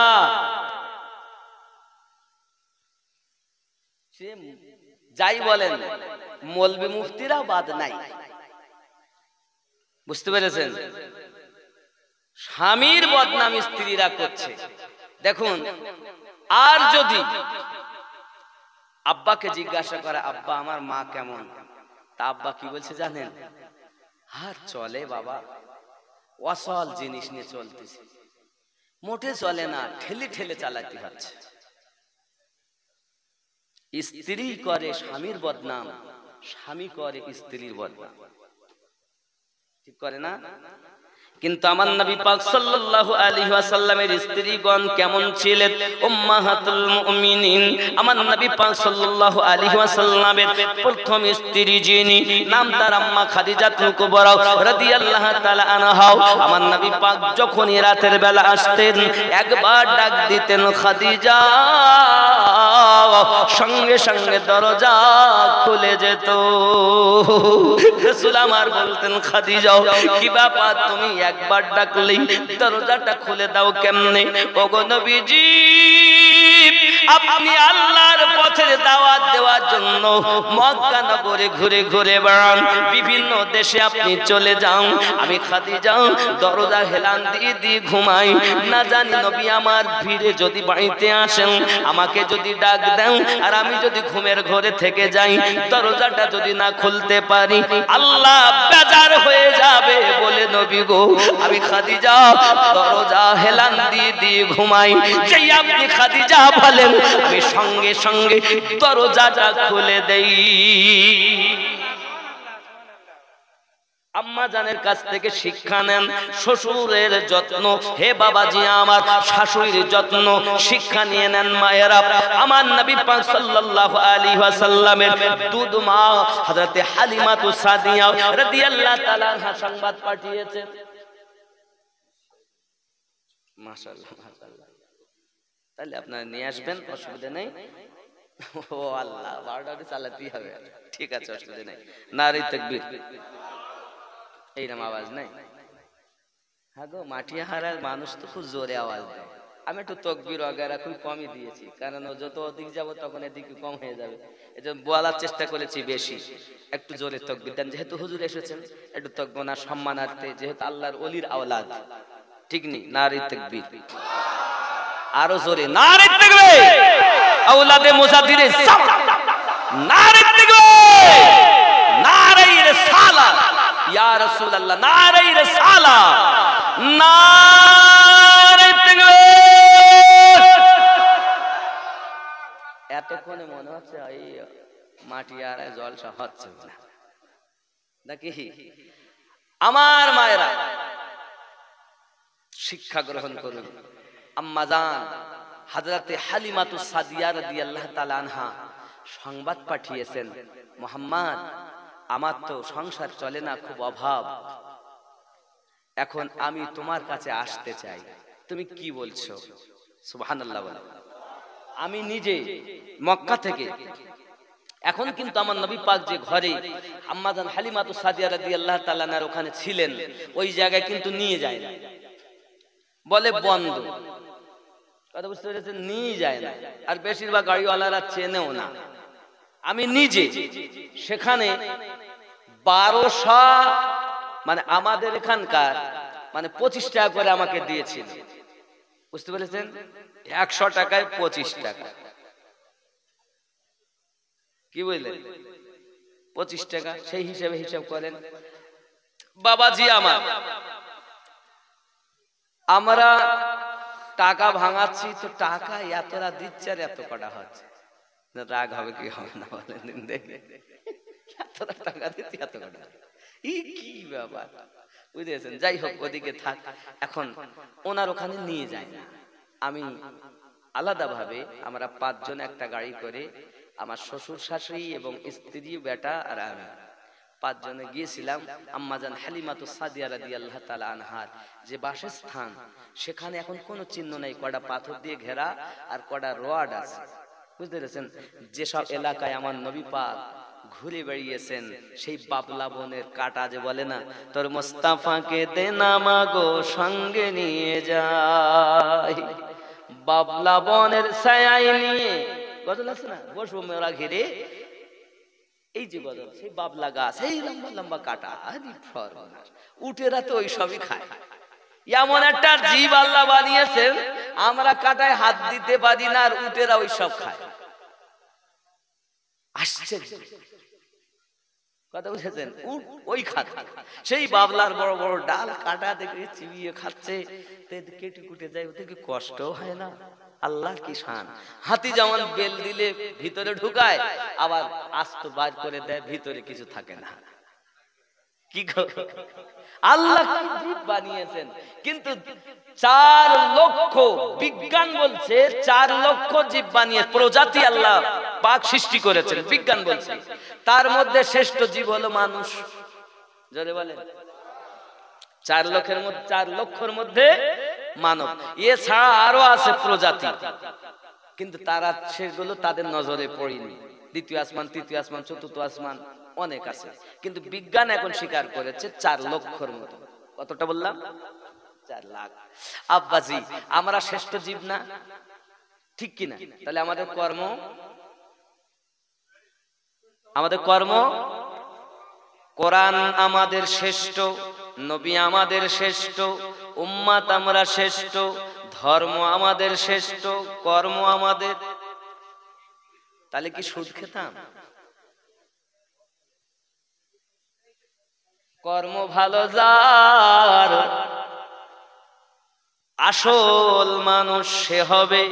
যাই বলেন, মৌলবি মুফতিরা বাদ নাই, বুঝতে পেরেছেন? স্বামীর বদনাম স্ত্রীরা করছে। দেখুন, আর যদি আব্বাকে জিজ্ঞাসা করে, আব্বা আমার মা কেমন, তা আব্বা কি বলছে জানেন? আর চলে বাবা, অসল জিনিস নিয়ে চলতেছে, মোটে চলে না, ঠেলে ঠেলে চালাতে হচ্ছে। স্ত্রী করে স্বামীর বদনাম, স্বামী করে স্ত্রীর বদনাম, ঠিক করে না? কিন্তু আমার নবী পাক সাল্লাল্লাহু আলাইহি ওয়াসাল্লামের স্ত্রীগণ কেমন ছিলেন? উম্মাহাতুল মুমিনিন, আমার নবী পাক সাল্লাল্লাহু আলাইহি ওয়াসাল্লামের প্রথম স্ত্রী যিনি, নাম তার আম্মা খাদিজাতুল কুবরা রাদিয়াল্লাহু তাআলা আনহা। আমার নবী পাক যখন রাতের বেলা আসতেন, একবার ডাক দিতেন খাদিজা, সঙ্গে সঙ্গে দরজা খুলে যেত। রাসূল আমার বলতেন, খাদিজা কি ব্যাপার, তুমি একবার ডাকলেই দরজাটা খুলে দাও কেমনে? ওগো নবীজি, আপনি আল্লাহর পথের দাওয়াত দেওয়ার জন্য মক্কা নগরে ঘুরে ঘুরে বেড়ান, বিভিন্ন দেশে আপনি চলে যান, আমি খাদিজা দরজা হেলান দিয়ে দিয়ে ঘুমাই, না জানি নবী আমার ভিড়ে যদি বাড়িতে আসেন, আমাকে যদি ডাক দেন, আর আমি যদি ঘুমের ঘরে থেকে যাই, দরজাটা যদি না খুলতে পারি, আল্লাহ বেজার হয়ে যাবে বলে নবী গো আমি খাদিজা দরজা হেলান দিয়ে দিয়ে ঘুমাই। যেই আপনি খাদিজা বলেন, আমি সঙ্গে সঙ্গে দরজাটা খুলে দেই। আম্মা জানের কাছ থেকে শিক্ষা নেন, শ্বশুরের যত্ন, হে বাবাজি আমার শাশুড়ির যত্ন শিক্ষা নিয়ে নেন মায়েরা। আমার নবী পাক সাল্লাল্লাহু আলাইহি ওয়াসাল্লামের দুধ মা হযরতে হালিমাতু সাদিয়া রাদিয়াল্লাহু তাআলা আনহা সংবাদ পাঠিয়েছেন। মাশাআল্লাহ, মাশাআল্লাহ, তাহলে আপনারা নিয়ে আসবেন, অসুবিধা নেই। ও আল্লাহ, 12টা চালাতেই হবে, ঠিক আছে, অসুবিধা নেই। নারে তাকবীর, এইরকম আওয়াজ নাই। হ্যাঁ গো, মাটিয়া হারার মানুষ তো খুব জোরে আওয়াজ দেয়। আমি একটু তকবীর ওগারা খুব কমই দিয়েছি, কারণ যত অধিক যাব তখন এদিকে কম হয়ে যাবে, এজন্য বলার চেষ্টা করেছি বেশি। একটু জোরে তকবীর দেন, যেহেতু হুজুর এসেছেন, একটু তকবীর সম্মানার্থে, যেহেতু আল্লাহর ওলির আওলাদ, ঠিক নেই? নারে তাকবীর, আরো জোরে নারে তাকবীর, আওলাদে মুজাদ্দিদে নারে তাকবীর, নারে রিসালাত ইয়া রাসূলুল্লাহ, নারে রিসালাত, নারে তাকবীর। এতক্ষণে মনে হচ্ছে এই মাটি আর জলসা হচ্ছে না নাকি? আমার মায়েরা, শিক্ষা গ্রহণ করুন। আম্মা জান হযরতে হালিমাতুস সাদিয়া রাদিয়াল্লাহু তাআলা আনহা সংবাদ পাঠিয়েছেন, মুহাম্মদ আমার তো সংসার চলে না, খুব অভাব, এখন আমি তোমার কাছে আসতে চাই, তুমি কি বলছো? সুবহানাল্লাহ বলো। আমি নিজে মক্কা থেকে, এখন কিন্তু আমার নবী পাক যে ঘরে আম্মা জান হালিমাতুস সাদিয়া রাদিয়াল্লাহু তাআলা আনহার ওখানে ছিলেন, ওই জায়গায় কিন্তু নিয়ে যায় না, বলে বন্ধ। কথা বুঝতে পেরেছেন? নিয়ে যায় না, আর বেশিরভাগ গাড়িওয়ালারা চেনেও না। আমি নিজে সেখানে 1200, মানে আমাদের এখানকার মানে 25 টাকা করে আমাকে দিয়েছিল, বুঝতে পেরেছেন? 100 টাকায় 25 টাকা, কি বুঝলেন? 25 টাকা, সেই হিসাবে হিসাব করেন বাবাজি আমার। আমরা টাকা ভাঙাচ্ছি তো টাকা এতটা দিচ্ছে আর এত কটা হচ্ছে, রাগ হবে কি হবে না বলেন দেখে, এতটা টাকা দিচ্ছি এত কটা, কি ব্যাপার, বুঝেছেন? যাই হোক, ওদিকে থাক। এখন ওনার ওখানে নিয়ে যায় না, আমি আলাদা ভাবে, আমরা 5 জন একটা গাড়ি করে, আমার শ্বশুর শাশুড়ি এবং স্ত্রী বেটা আর আমি 5 জনে গিয়েছিলাম আম্মা জান হালিমাতুস সাদিয়া রাদিয়াল্লাহু তাআলা আনহার যে বাসস্থান, সেখানে এখন কোনো চিহ্ন নাই, কড়া পাথর দিয়ে ঘেরা আর কড়া রড আছে, বুঝতে পেরেছেন? যেসব এলাকায় আমার নবী পাক ঘুরে বেড়িয়েছেন, সেই বাবলা বনের কাটা যে বলে না, তোর মুস্তাফাকে দে না মাগো সঙ্গে নিয়ে যাই, বাবলা বনের ছায়ায় নিয়ে, গজল আছে না, বসবো মেরা ঘিরে, এই যে গজল, সেই বাবলা গাছ, এই লম্বা লম্বা কাটা, উটেরা তো ওই সবই খায়। এমন একটা জীব আল্লাহ বানিয়েছেন, আমরা কাটায় হাত দিতে পারি না, আর উটেরা ওই সব খায়। আশ্চর্য কথা বুঝেছেন? উট ওই খাচ্ছে, সেই বাবলার বড় বড় ডাল কাটা দেখে চিবিয়ে খাচ্ছে, কেটে কুটে যায়, ওদের কি কষ্ট হয় না? আল্লাহ কি শান! হাতি যেমন বেল দিলে ভিতরে ঢুকায়, আবার আস্ত বার করে দেয়, ভিতরে কিছু থাকে না। কি আল্লাহ কি জীব বানিয়েছেন! কিন্তু 4 লক্ষ, বিজ্ঞান বলছে 4 লক্ষ জীব বানিয়ে প্রজাতি আল্লাহ পাক সৃষ্টি করেছেন, বিজ্ঞান বলছে। তার মধ্যে শ্রেষ্ঠ জীব হলো মানুষ, জোরে বলেন। 4 লক্ষের মধ্যে মানব, এছাড়া আরো আছে প্রজাতি, কিন্তু তারা সেগুলো তাদের নজরে পড়েনি। 2য় আসমান, 3য় আসমান, 4র্থ আসমান অনেক আছে, কিন্তু বিজ্ঞান এখন স্বীকার করেছে 4 লক্ষের মতো। কতটা বললাম? 4 লাখ। আব্বাজি, আমরা শ্রেষ্ঠ জীব না, ঠিক কিনা? তাহলে আমাদের কর্ম, কোরআন আমাদের শ্রেষ্ঠ, নবী আমাদের শ্রেষ্ঠ, উম্মাত আমরা শ্রেষ্ঠ, ধর্ম আমাদের শ্রেষ্ঠ, কর্ম আমাদের, তাহলে কি সুদ খেতাম? কর্ম ভালো যার, আসল মানুষ সে হবে।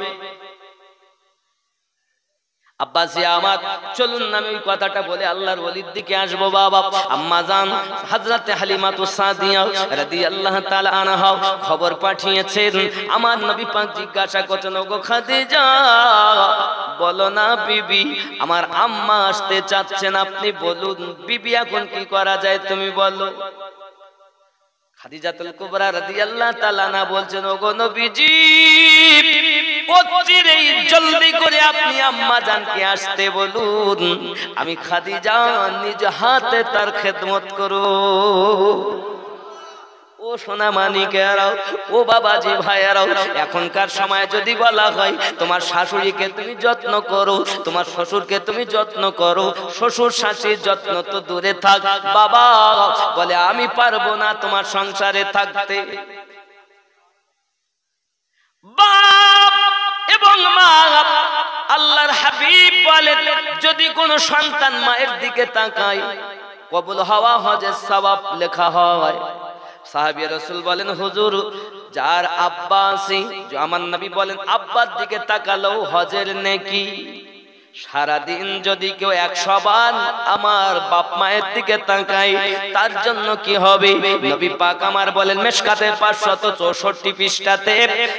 আব্বাসি আমার, চলুন না আমি ওই কথাটা বলে আল্লাহর ওলির দিকে আসবো। বাবা আম্মা জান হযরতে হালিমাতুস সাদিয়া রাদিয়াল্লাহু তাআলা আনহা খবর পাঠিয়েছেন, আমার নবী পাক জিজ্ঞাসা করছেন, ওগো খাদিজা বলো না বিবি, আমার আম্মা আসতে চাচ্ছেন, আপনি বলুন বিবি এখন কি করা যায়, তুমি বলো। খাদিজাতুল কুবরা রাদিয়াল্লাহু তাআলা আনহা বলছেন, ওগো নবীজি অচিরেই জলদি করে আপনি আম্মা জানকে আসতে বলুন, আমি খাদিজা নিজ হাতে তার খেদমত করব। ও সোনা মানিকেরাও, ও বাবাজি ভাইয়েরাও, এখনকার সময় যদি বলা হয় তোমার শাশুড়িকে তুমি যত্ন করো, তোমার শ্বশুরকে তুমি যত্ন করো, শ্বশুর শাশুড়ির যত্ন তো দূরে থাক, বাবা বলে আমি পারবো না তোমার সংসারে থাকতে। বাপ এবং মা, আল্লাহর হাবিব বলেন যদি কোনো সন্তান মায়ের দিকে তাকায়, কবুল হওয়া হজের সওয়াব লেখা হয়। সাহাবী রাসূল বলেন, হুজুর যার আব্বা আছে, আমার নবী বলেন আব্বার দিকে তাকালেও হজের নেকি। সারাদিন যদি কেউ 100 বার আমার বাপ মায়ের দিকে তাকায় তার জন্য কি হবে? নবী পাক আমার বলেন মিশকাতে 564 পৃষ্ঠাতে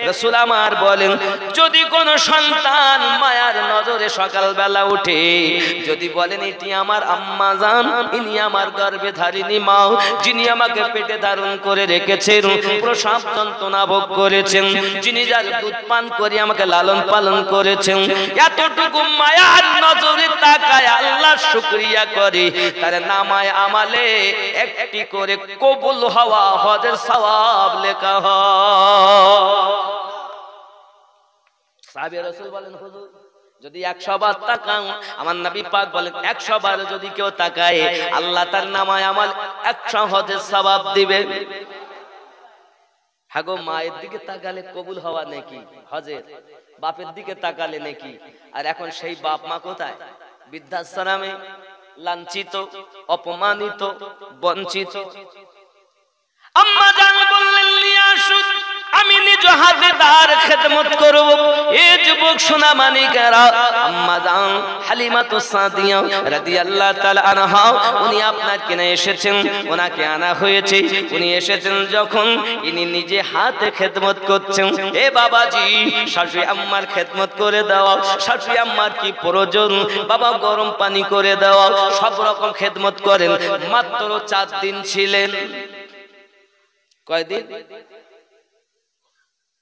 রাসূল আমার বলেন যদি কোন সন্তান মায়ার নজরে সকালবেলা উঠে যদি বলেন এটি আমার আম্মা জান, ইনি আমার গর্ভে ধারিণী মা, যিনি আমাকে পেটে ধারণ করে রেখেছেন, প্রসব যন্ত্রণা ভোগ করেছেন, যিনি যার দুধ পান করে আমাকে লালন পালন করেছেন, এতটুকু মায়ার নজরে তাকায় আল্লাহ শুকরিয়া করে তার নামায় আমালে একটি করে কবুল হওয়া হজের সওয়াব লেখা হয়। সাহাবী রাসূল বলেন হুজুর যদি 100 বার তাকান, আমার নবী পাক বলেন 100 বার যদি কেউ তাকায় আল্লাহ তার নামায় আমাল 100 হজের সওয়াব দিবে। হাগো মায়ের দিকে তাকালে কবুল হওয়া নাকি হজের, বাপের দিকে তাকালে নাকি। আর এখন সেই বাপ মা কোথায়? বৃদ্ধাশ্রমে, লাঞ্ছিত, অপমানিত, বঞ্চিত। আম্মা জান বললেন নিয়ে আসুন, আমি নিজ হাতে তার খেদমত করব। এই যুবক সোনা মানিকেরা, আম্মা জান হালিমাতুস সাদিয়া রাদিয়াল্লাহু তাআলা আনহা উনি আপনার কেনে এসেছেন, ওনাকে আনা হয়েছে। উনি এসেছেন যখন ইনি নিজে হাতে খেদমত করছেন। এ বাবাজি শাশুড়ি আম্মার খেদমত করে দাও, শাশুড়ি আম্মার কি প্রয়োজন বাবা গরম পানি করে দাও, সব রকম খেদমত করেন। মাত্র 4 দিন ছিলেন। কয়দিন?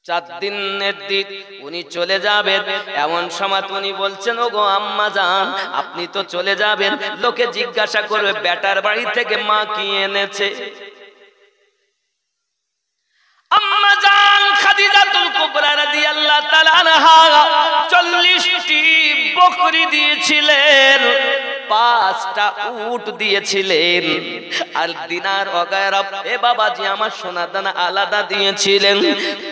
4 দিনের দিন উনি চলে যাবেন। এমন সময় উনি বলছেন ওগো আম্মা জান আপনি তো চলে যাবেন, লোকে জিজ্ঞাসা করবে বেটার বাড়ি থেকে মা কি এনেছে। আম্মা জান খাদিজাতুল কুবরা রাদিয়াল্লাহু তাআলা আনহা 40টি বকরি দিয়েছিলেন, 5টা উট দিয়েছিলেন, আর দিনার ওগায়রা এ বাবাজি আমার সোনা দানা আলাদা দিয়েছিলেন।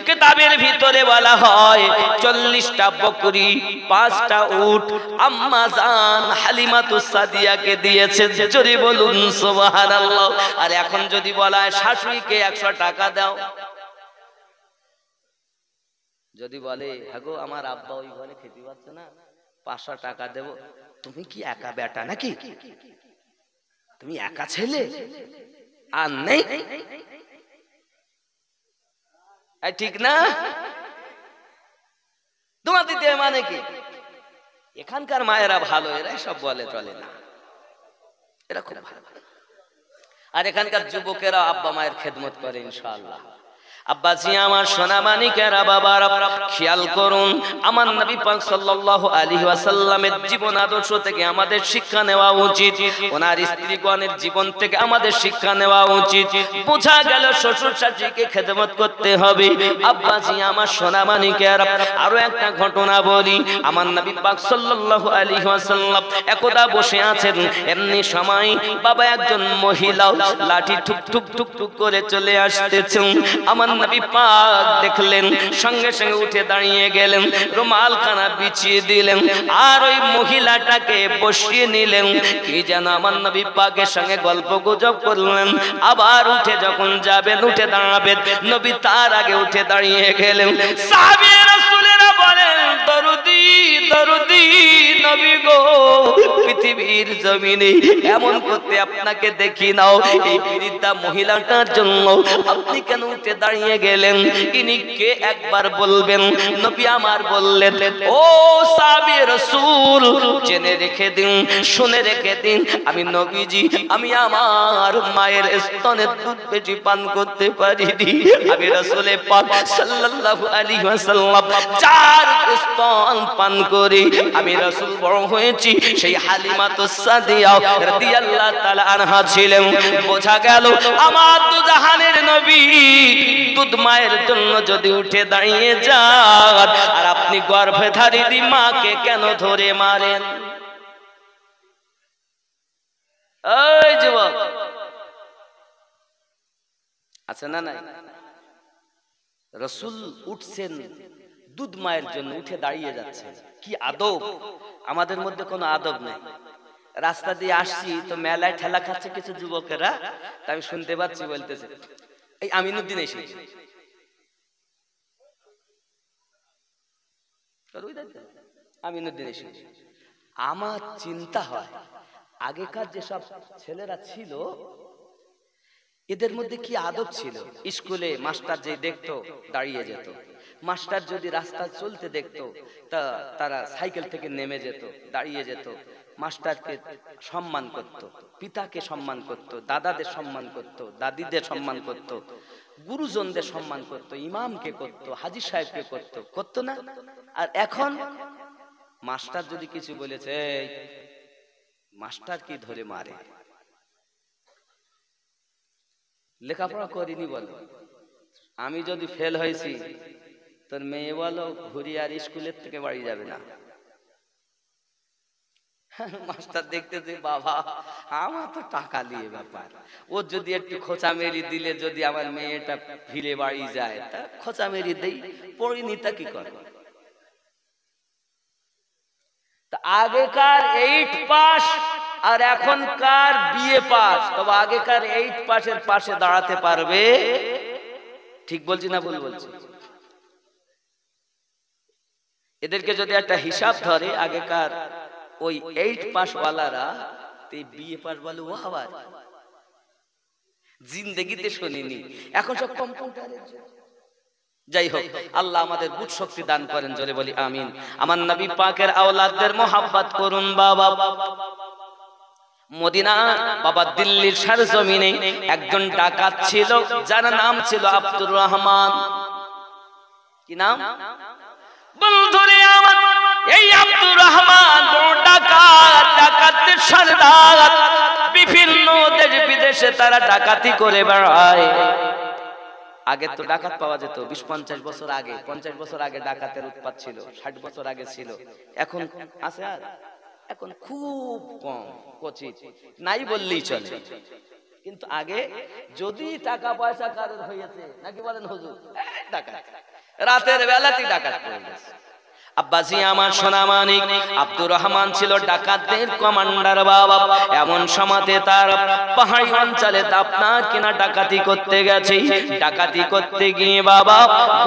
কিতাবের ভিতরে বলা হয় 40টা বকরি 5টা উট আম্মা জান হালিমাতুস সাদিয়াকে দিয়েছে। যদি বলুন সুবহানাল্লাহ। আর এখন যদি বলা হয় শাশুড়িকে 100 টাকা দাও, যদি বলে হাগো আমার আব্বা ওই ঘরে খেতে পাচ্ছে না 500 টাকা দেব, তুমি কি একা বেটা নাকি? তুমি একা ছেলে আর নেই, ঠিক না? তোমার দিতে মানে কি? এখানকার মায়েরা ভালো, এরা সব বলে চলে না, এরা খুব ভালো। আর এখানকার যুবকেরা আব্বা মায়ের খেদমত করে ইনশাআল্লাহ। আব্বাজি আমার সোনা মানিকেরা বাবারা খেয়াল করুন, আমার নবী পাক সাল্লাল্লাহু আলাইহি ওয়াসাল্লামের জীবন আদর্শ থেকে আমাদের শিক্ষা নেওয়া উচিত, ওনার স্ত্রীগণের জীবন থেকে আমাদের শিক্ষা নেওয়া উচিত। বোঝা গেল শ্বশুর শাশুড়িকে খেদমত করতে হবে। আব্বাজি আমার সোনা মানিকেরা আরো একটা ঘটনা বলি, আমার নবী পাক সাল্লাল্লাহু আলাইহি ওয়াসাল্লাম একদা বসে আছেন, এমনি সময় বাবা একজন মহিলা লাঠি ঠুক ঠুক ঠুক ঠুক করে চলে আসতেছেন। আমার নবী পাক দেখলেন, সঙ্গে সঙ্গে উঠে দাঁড়িয়ে গেলেন, রুমাল খানা বিছিয়ে দিলেন, আর ওই মহিলাটাকে বসিয়ে নিলেন। কি যেন আমার নবী পাকের সঙ্গে গল্প গুজব করলেন। আবার উঠে যখন যাবেন, উঠে দাঁড়াবেন, নবী তার আগে উঠে দাঁড়িয়ে গেলেন। সাহাবী রাসূলেরা বলেন দরুদি দরুদি নবী গো, পৃথিবীর জমিনে এমন করতে আপনাকে দেখি নাও। এই বৃদ্ধা মহিলাটার জন্য আপনি কেন উঠে দাঁড়িয়ে গেলেন? ইনি কে একবার বলবেন? নবী আমার বললেন ও সাহাবী রাসূল জেনে রেখে দিন, শুনে রেখে দিন, আমি নবীজি আমি আমার মায়ের স্তনের দুধ বেশি পান করতে পারিনি। আমি রাসূলে পাক সাল্লাল্লাহু আলাইহি ওয়াসাল্লাম চার স্তন পান করি আমি রাসূল বড় হয়েছি। সেই হালিমাতুস সাদিয়া রাদিয়াল্লাহু তাআলা আনহা ছিলেন। বোঝা গেল আমার দুজাহানের নবী দুধ মায়ের জন্য যদি উঠে দাঁড়িয়ে যান, আর আপনি গর্ভধারিণী মাকে কেন ধরে মারেন? ওই যুবক আছে না নাই? রাসূল উঠছেন দুধ মায়ের জন্য, উঠে দাঁড়িয়ে যাচ্ছে। কি আদব! আমাদের মধ্যে কোনো আদব নেই। রাস্তা দিয়ে আসছি তো মেলায় ঠেলা খাচ্ছে কিছু যুবকেরা, আমি শুনতে পাচ্ছি বলতেছে এই আমিনুদ্দিন এসেছে। আমিনুদ্দিন এসেছে আমার চিন্তা হয় আগেকার যেসব ছেলেরা ছিল এদের মধ্যে কি আদব ছিল। স্কুলে মাস্টার যে দেখতো দাঁড়িয়ে যেত, মাস্টার যদি রাস্তা চলতে দেখতো তা তারা সাইকেল থেকে নেমে যেত, দাঁড়িয়ে যেত, মাস্টারকে সম্মান করত, পিতাকে সম্মান করত, দাদাদের সম্মান করত, দাদিদের সম্মান করত, গুরুজনদের সম্মান করত, ইমামকে করত, হাজী সাহেবকে করত, করত না? আর এখন মাস্টার যদি কিছু বলেছে মাস্টার কি ধরে মারে। লেখাপড়া করিনি বলো, আমি যদি ফেল হয়েছি তোর মেয়ে বলো ঘুরি আর স্কুলের থেকে বাড়ি যাবে না। মাস্টার দেখতেছে বাবা আমার তো টাকা নিয়ে ব্যাপার, ও যদি একটু খোঁচা মেরি দিলে যদি আমার মেয়েটা ফিরে বাড়ি যায় তা খোঁচা মেরি দেই, পড়িনি তা কি করবো। আগেকার 8 পাস আর এখনকার বিএ পাস, তবে আগেকার 8 পাসের পাশে দাঁড়াতে পারবে, ঠিক বলছি না ভুল বলছি? এদেরকে যদি একটা হিসাব ধরে আগেকার ওই 8 পাস ওয়ালারা বিএ পাস বলে ও আবার জিন্দেগিতে শুনিনি, এখন সব কম্পিউটারের। যাই হোক, আল্লাহ আমাদের বুঝ শক্তি দান করেন, জোরে বলি আমিন। আমার নবী পাকের আওলাদদের মোহাব্বত করুন বাবা। মদিনা বাবা দিল্লির সরজমিনে একজন ডাকাত ছিল যার নাম ছিল আব্দুর রহমান। কি নাম? বন্ধুরে আমার, এই আব্দুর রহমান বড় ডাকাত, ডাকাতের সর্দার। বিভিন্ন দেশ বিদেশে তারা ডাকাতি করে বেড়ায়। আগে তো ডাকাত পাওয়া যেত 20-50 বছর আগে, 50 বছর আগে ডাকাতের উৎপাত ছিল, 60 বছর আগে ছিল। এখন আছে আর এখন খুব কম, কোচিত নাই বললেই চলে। কিন্তু আগে যদি টাকা পয়সা কারোর হয়েছে নাকি বলেন হুজুর ডাকাত, রাতের বেলাতেই ডাকাত করে গেছে। আব্বাসি আমার সোনা মানিক আব্দুর রহমান ছিল ডাকাতদের কমান্ডার বাবা। এমন সময়তে তার পাহাড়ি অঞ্চলে আপনার কিনা ডাকাতি করতে গেছে। ডাকাতি করতে গিয়ে বাবা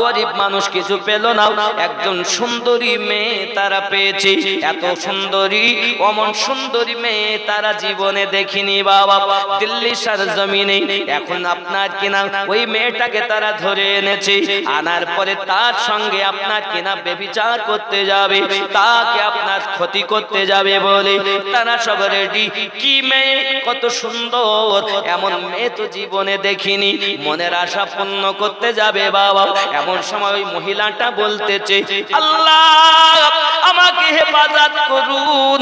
গরিব মানুষ কিছু পেল না, একজন সুন্দরী মেয়ে তারা পেয়েছে। এত সুন্দরী, অমন সুন্দরী মেয়ে তারা জীবনে দেখিনি বাবা দিল্লি সরজমিনে। এখন আপনার কিনা ওই মেয়েটাকে তারা ধরে এনেছে, আনার পরে তার সঙ্গে আপনার কিনা ব্যভিচার করতে যাবে, তাকে আপনার ক্ষতি করতে যাবে বলে তারা সব রেডি। কি মেয়ে, কত সুন্দর, এমন মেয়ে তো জীবনে দেখিনি। মনের আশা পূর্ণ করতে যাবে বাবা। এমন সময় ওই মহিলাটা বলতেছে, আল্লাহ আমাকে হেফাজত করুন,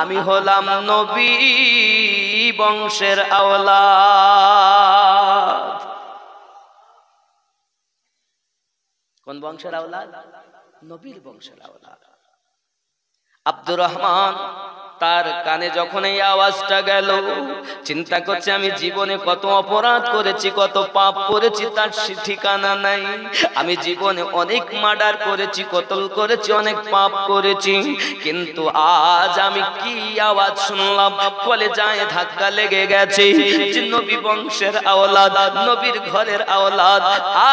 আমি হলাম নবী বংশের আওলাদ। কোন বংশের আওলাদ? নবীর বংশের আওলাদ। আব্দুর রহমান তার কানে যখন এই আওয়াজটা গেল, চিন্তা করছে আমি জীবনে কত অপরাধ করেছি, কত পাপ করেছি তার ঠিকানা নাই। আমি জীবনে অনেক মার্ডার করেছি, কতল করেছি, অনেক পাপ করেছি, কিন্তু আজ আমি কি আওয়াজ শুনলাম, কলেজায় ধাক্কা লেগে গেছে যে নবী বংশের আওলাদ, নবীর ঘরের আওলাদ।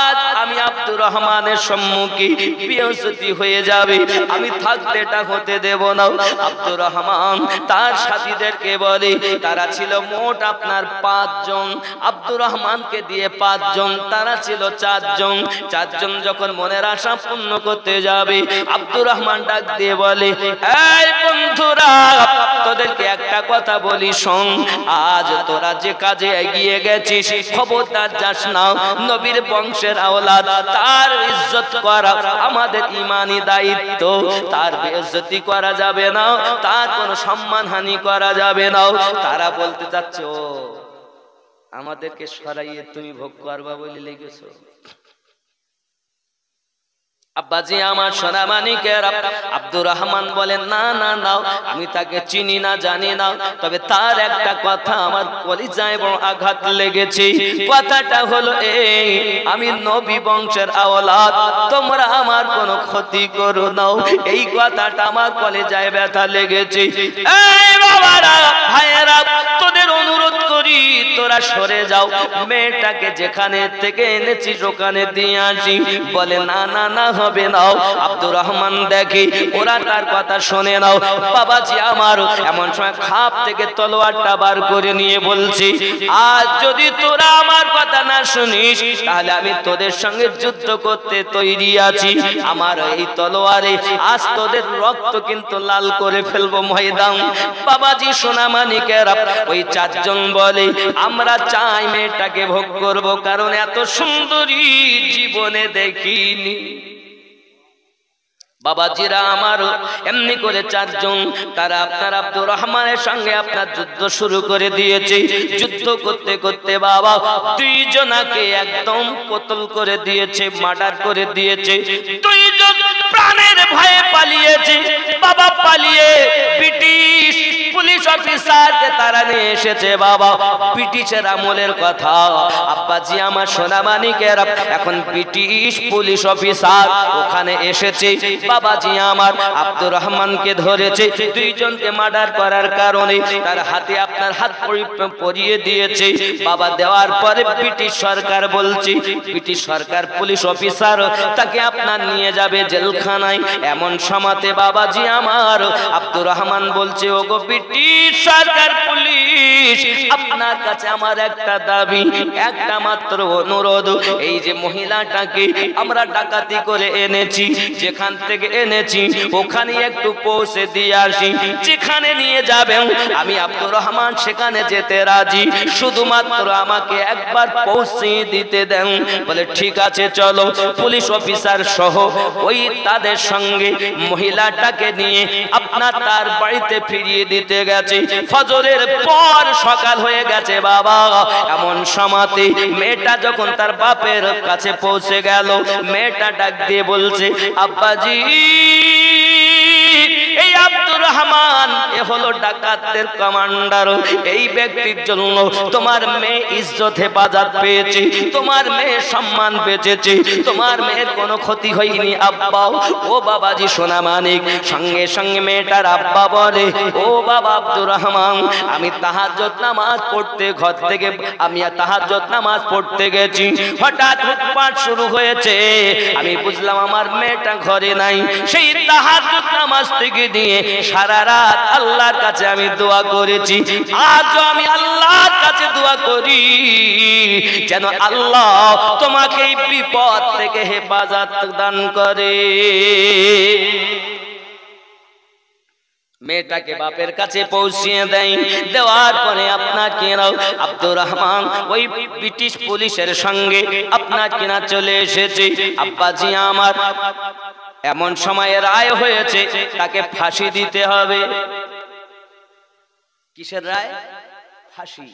আজ আমি আব্দুর রহমানের সম্মুখে বেইজ্জতি হয়ে যাবে, আমি থাকতে এটা হতে দেব না। আব্দুর রহমান তার সাথীদেরকে বলে, তারা ছিল মোট আপনার 5 জন, আব্দুর রহমানকে দিয়ে 5 জন, তারা ছিল 4 জন। 4 জন যখন মনের আশা পূর্ণ করতে যাবে, আব্দুর রহমান ডাক দিয়ে বলে, এই বন্ধুরা তোদেরকে একটা কথা বলি শোন, আজ তোরা যে কাজে এগিয়ে গেছিস খবরদার যাস না। নবীর বংশের আওলাদ, তার ইজ্জত করা আমাদের ঈমানি দায়িত্ব, তার বেইজ্জতি করা যাবে না, তার কোনো সম্মানহানি করা যাবে না। তারা বলতে চাচ্ছে ও আমাদেরকে সরাইয়ে তুমি ভোগ করবা বলে লেগেছো। আব্বাজি আমার সোনা মানিকের আব্দুর রহমান বলেন, না না না, আমি তাকে চিনি না, জানি না, তবে তার একটা কথা আমার কলিজায় বড় আঘাত লেগেছে। কথাটা হলো এই, আমি নবী বংশের আওলাদ, তোমরা আমার কোনো ক্ষতি করো না। এই কথাটা আমার কলিজায় ব্যথা লেগেছে। এই বাবারা, ভাইয়েরা, তোদের অনুরোধ করি তোরা সরে যাও, মেয়েটাকে যেখানে থেকে এনেছিস ওখানে দিয়ে আসি। বলে না না না হবে না। আব্দুর রহমান দেখে ওরা তার কথা শোনে নাও। বাবাজি আমার এমন সময় খাপ থেকে তলোয়ারটা বার করে নিয়ে বলছি, আজ যদি তোরা আমার কথা না শুনিস তাহলে আমি তোদের সঙ্গে যুদ্ধ করতে তৈরি আছি। আমার এই তলোয়ারে আজ তোদের রক্ত কিন্তু লাল করে ফেলবো ময়দান। বাবাজি সোনামানিকেরা ওই চারজন বলে আমরা চাই মেয়েটাকে ভোগ করব, কারণ এত সুন্দরী জীবনে দেখিনি। বাবাজিরা আমার এমনি করে চারজন তারা আপনার আব্দুর রহমানের সঙ্গে আপনার যুদ্ধ শুরু করে দিয়েছে। যুদ্ধ করতে করতে বাবা দুইজনাকে একদম কতল করে দিয়েছে, মার্ডার করে দিয়েছে। দুইজন প্রাণের ভয়ে পালিয়েছে। বাবা পালিয়ে ব্রিটিশ পুলিশ অফিসারকে তারা নিয়ে এসেছে। বাবা ব্রিটিশের আমলের কথা আব্বাজি আমার সোনামানিকেরা এখন ব্রিটিশ পুলিশ অফিসার ওখানে এসেছে। বাবাজি আমার আব্দুর রহমানকে ধরেছে, দুইজনকে মার্ডার করার কারণে তার হাতে আপনার হাত পরিয়ে দিয়েছে। বাবা দেওয়ার পরে ব্রিটিশ সরকার বলছে, ব্রিটিশ সরকার পুলিশ অফিসার তাকে আপনার নিয়ে যাবে জেলখানায়। এমন সময়তে বাবাজি আমার আব্দুর রহমান বলছে, ওগো ব্রিটিশ সরকার পুলিশ, আপনার কাছে আমার একটা দাবি, একটা মাত্র অনুরোধ। এই যে মহিলাটাকে আমরা ডাকাতি করে এনেছি, যেখান থেকে এনেছি ওখানে একটু পৌঁছে দিয়ে আসি। যেখানে নিয়ে যাবেন আমি আব্দুর রহমান সেখানে যেতে রাজি, শুধুমাত্র আমাকে একবার পৌঁছে দিতে দেন। বলে ঠিক আছে চলো। পুলিশ অফিসার সহ ওই তাদের সঙ্গে মহিলাটাকে নিয়ে আপনার তার বাড়িতে ফিরিয়ে দিতে গেছে। ফজরের পর সকাল হয়ে গেছে বাবা। এমন সময়তে মেয়েটা যখন তার বাপের কাছে পৌঁছে গেল, মেয়েটা ডাক দিয়ে বলছে, আব্বাজি এই আব্দুর রহমান এ হলো ডাকাতদের কমান্ডার। এই ব্যক্তির জন্য তোমার মেয়ে ইজ্জত হেফাজত পেয়েছে, তোমার মেয়ে সম্মান বেঁচেছে, তোমার মেয়ের কোনো ক্ষতি হয়নি আব্বা। ও বাবাজি সোনামানিক সঙ্গে সঙ্গে মেয়েটার আব্বা বলে, ও বাবা আব্দুর রহমান, আমি তাহাজ্জুদ নামাজ পড়তে ঘর থেকে তাহাজ্জুদ নামাজ পড়তে গেছি, হঠাৎ হুটপাট শুরু হয়েছে। আমি বুঝলাম আমার মেয়েটা ঘরে নাই। সেই তাহাজ্জুদ নামাজ থেকে দিয়ে সারা রাত আল্লাহর কাছে আমি দোয়া করেছি। আজও আমি আল্লাহর কাছে দোয়া করি যেন আল্লাহ তোমাকে এই বিপদ থেকে হেফাজত দান করে। মেয়েটাকে বাপের কাছে পৌঁছিয়ে দেয়। দেওয়ার পরে আপনার কিনা আব্দুর রহমান ওই ব্রিটিশ পুলিশের সঙ্গে আপনার কিনা চলে এসেছে। আব্বাজি আমার এমন সময় রায় হয়েছে তাকে ফাঁসি দিতে হবে। কিসের রায়? ফাঁসি।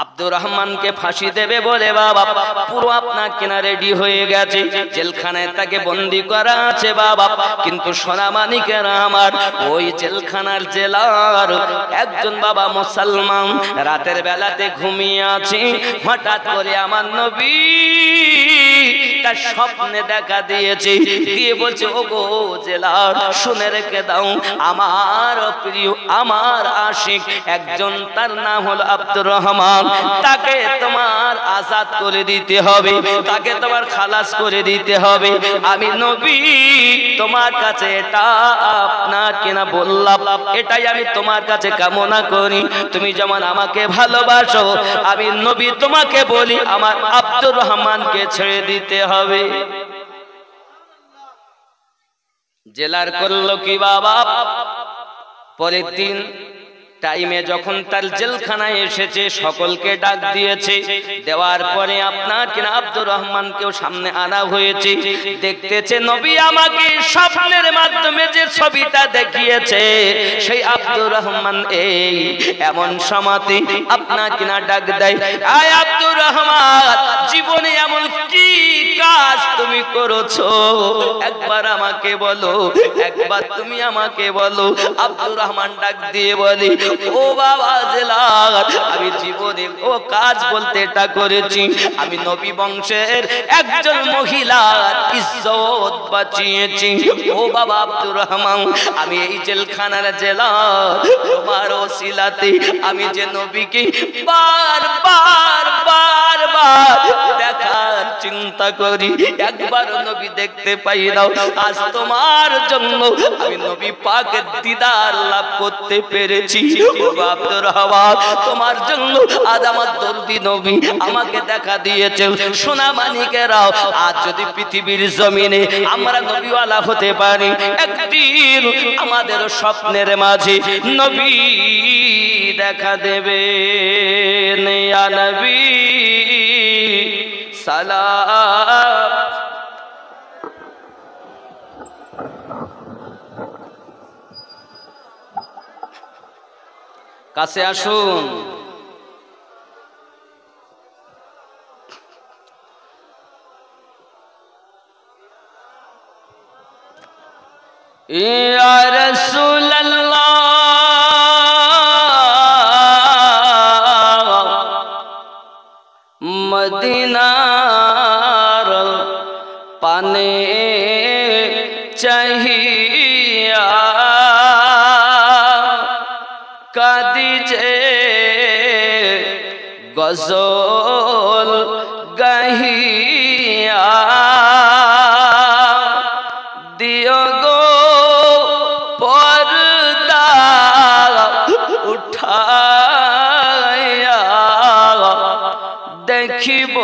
আব্দুর রহমানকে ফাঁসি দেবে বলে বাবা পুরো আপনার কিনা রেডি হয়ে গেছে। জেলখানায় তাকে বন্দি করা আছে বাবা। কিন্তু সোনামানিকেরা আমার ওই জেলখানার জেলার একজন বাবা মুসলমান রাতের বেলাতে ঘুমিয়ে আছে। হঠাৎ করে আমার নবী তার স্বপ্নে দেখা দিয়েছে, দিয়ে বলছে, ওগো জেলার শুনে রেখে দাও, আমার প্রিয় আমার আশিক একজন, তার নাম হলো আব্দুর রহমান, তাকে তোমার আজাদ করে দিতে হবে, তাকে তোমার খালাস করে দিতে হবে। আমি নবী তোমার কাছে এটা আপনার কিনা বললাম, এটাই আমি তোমার কাছে কামনা করি। তুমি যেমন আমাকে ভালোবাসো, আমি নবী তোমাকে বলি আমার আব্দুর রহমানকে ছেড়ে দিতে হবে। জেলার করলো কি বাবা, পরের দিন টাইমে যখন তার জেলখানায় এসেছে সকলকে ডাক দিয়েছে। দেওয়ার পরে আপনার কিনা আব্দুর রহমানকেও সামনে আনা হয়েছে। দেখতেছে নবী আমাকে স্বপ্নের মাধ্যমে যে ছবিটা দেখিয়েছে সেই আব্দুর রহমান এই। এমন সময়তে আপনার কিনা ডাক দেয়, আয় আব্দুর রহমান, জীবনে এমন কি কাজ তুমি করেছো একবার আমাকে বলো, একবার তুমি আমাকে বলো। আব্দুর রহমান ডাক দিয়ে বলি, ও বাবা জেলার আমি জীবনে ও কাজ বলতে এটা করেছি, আমি নবী বংশের একজন মহিলার ইজ্জত বাঁচিয়েছি। ও বাবা আব্দুর রহমান, আমি এই জেলখানার জেলা তোমার ওসিলাতে আমি যে নবীকে বারবার বারবার দেখার চিন্তা করি, একবার নবী দেখতে পাই দাও। আজ তোমার জন্য আমি নবী পাকের দিদার লাভ করতে পেরেছি। ও আব্দুর রহমান, তোমার জন্য আজ আমার দরদি নবী আমাকে দেখা দিয়েছে। সোনা মানিকেরাও, আজ যদি পৃথিবীর জমিনে আমরা নবীওয়ালা হতে পারি, একদিন আমাদের স্বপ্নের মাঝে নবী দেখা দেবে। ইয়া নবী সালাম। কাছে আসুন। ইয়া রাসূলুল্লাহ মদিনার পানে চাহিয়া কাঁদি যে গজল গাহিয়া দিও গো পর্দা উঠাইয়া দেখিব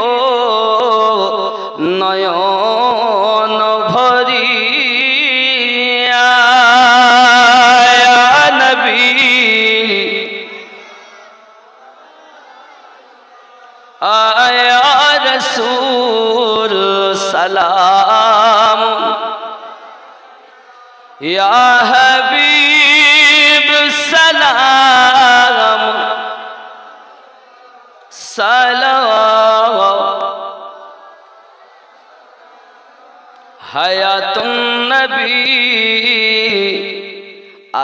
নয়ন ভরিয়া। নবী আয়া রাসূল সালাম, ইয়া হাবিব সালাম সালাম। হায়াতুন নবী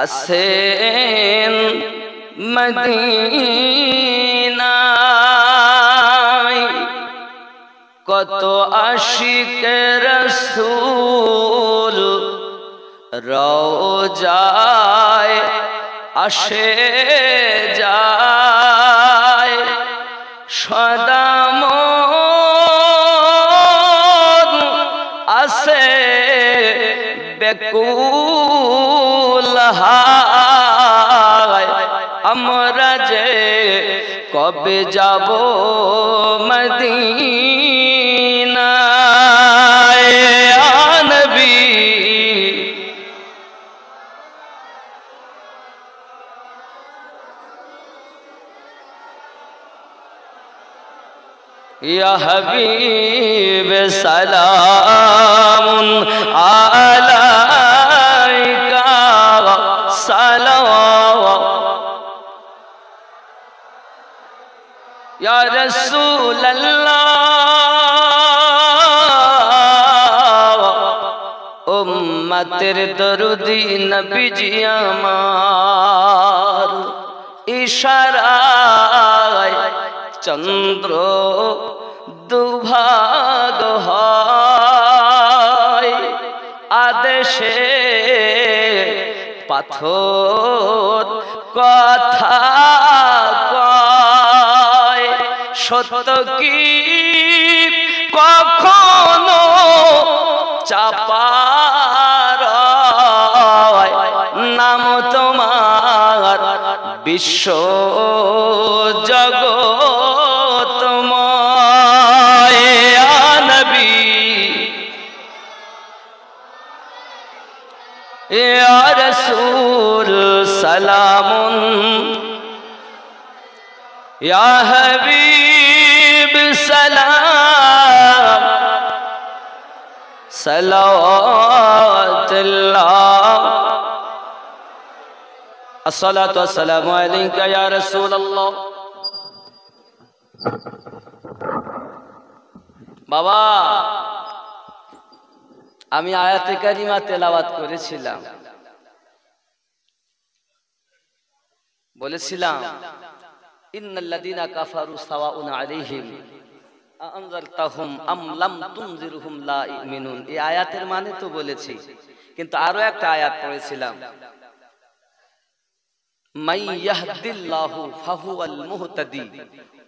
আসেন মদিনায়, কত আশিক রাসূল রওজায় আসে যায়, সদা মন আসে বেকুল হায়, আমরা যে কবে যাব মদিনায়। ইয়া নবী ইয়া হাবিব সালামুন আলাইকা সালাম। ইয়া রাসূলুল্লাহ উম্মতের দরদি নবীজি আমার, ইশারায় চন্দ্র দুভাগ হয়, আদেশে পাথর কথা কয়, সত্য কি কখনো চাপার নাম তোমার বিশ্ব জগৎময়। ইয়া নবী ইয়া রাসূল সালামুন, ইয়া হাবিব সালাম সালাওয়াতুল্লাহ। আসসালাতু ওয়াসসালামু আলাইকা ইয়া রাসূলুল্লাহ। বাবা, আমি আয়াতে কারিমা তেলাওয়াত করেছিলাম, বলেছিলাম ইন্নাল্লাযীনা কাফারু সাওয়াউন আলাইহিম আনজারতাহুম আম লাম তুনজিরহুম লা ইউমিনুন। এই আয়াতের মানে তো বলেছি, কিন্তু আরো একটা আয়াত পড়েছিলাম মাই ইয়াহদিল্লাহু ফাহুয়াল মুহতাদি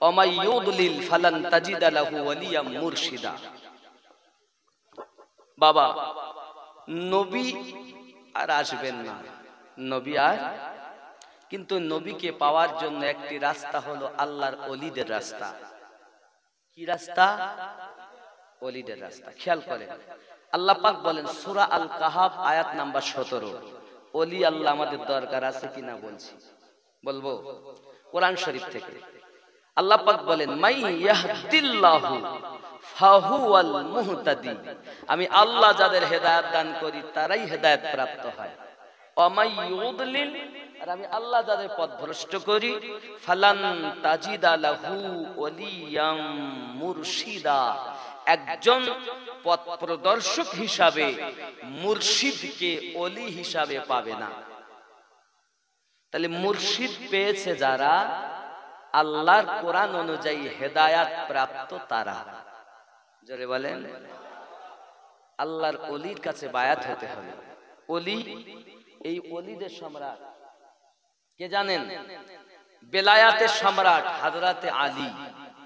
ওয়া মাই ইউদলিল ফালান তাজিদা লাহু ওয়ালিয়াম মুরশিদা। বাবা, নবী আর আসবেন না, নবী আর, কিন্তু নবীকে পাওয়ার জন্য একটি রাস্তা হলো আল্লাহর ওলিদের রাস্তা। কি রাস্তা? ওলিদের রাস্তা। খেয়াল করেন, আল্লাহ পাক বলেন সূরা আল কাহাফ আয়াত নাম্বার 17, ওলি আল্লাহ আমাদের দরকার আছে কিনা বলছি, বলবো কোরআন শরীফ থেকে। আল্লাহ পাক বলেন মাই ইয়াহদিল্লাহু ফাহুয়াল মুহতাদি, আমি আল্লাহ যাদের হেদায়েত দান করি তারাই হেদায়েত প্রাপ্ত হয়। ওয়া মাই ইউদলিল, আর আমি আল্লাহ যাদের পথ ভ্রষ্ট করি, ফালান তাজিদা লাহু ওয়ালিয়াম মুরশিদা, একজন পথ প্রদর্শক হিসাবে মুর্শিদকে ওলি হিসাবে পাবে না। তাহলে মুর্শিদ পেয়েছে যারা, আল্লাহর কোরআন অনুযায়ী হেদায়াত প্রাপ্ত তারা। জোরে বলেন, আল্লাহর ওলির কাছে বায়াত হতে হবে। ওলি, এই ওলিদের সম্রাট কে জানেন? বেলায়াতের সম্রাট হযরতে আলী।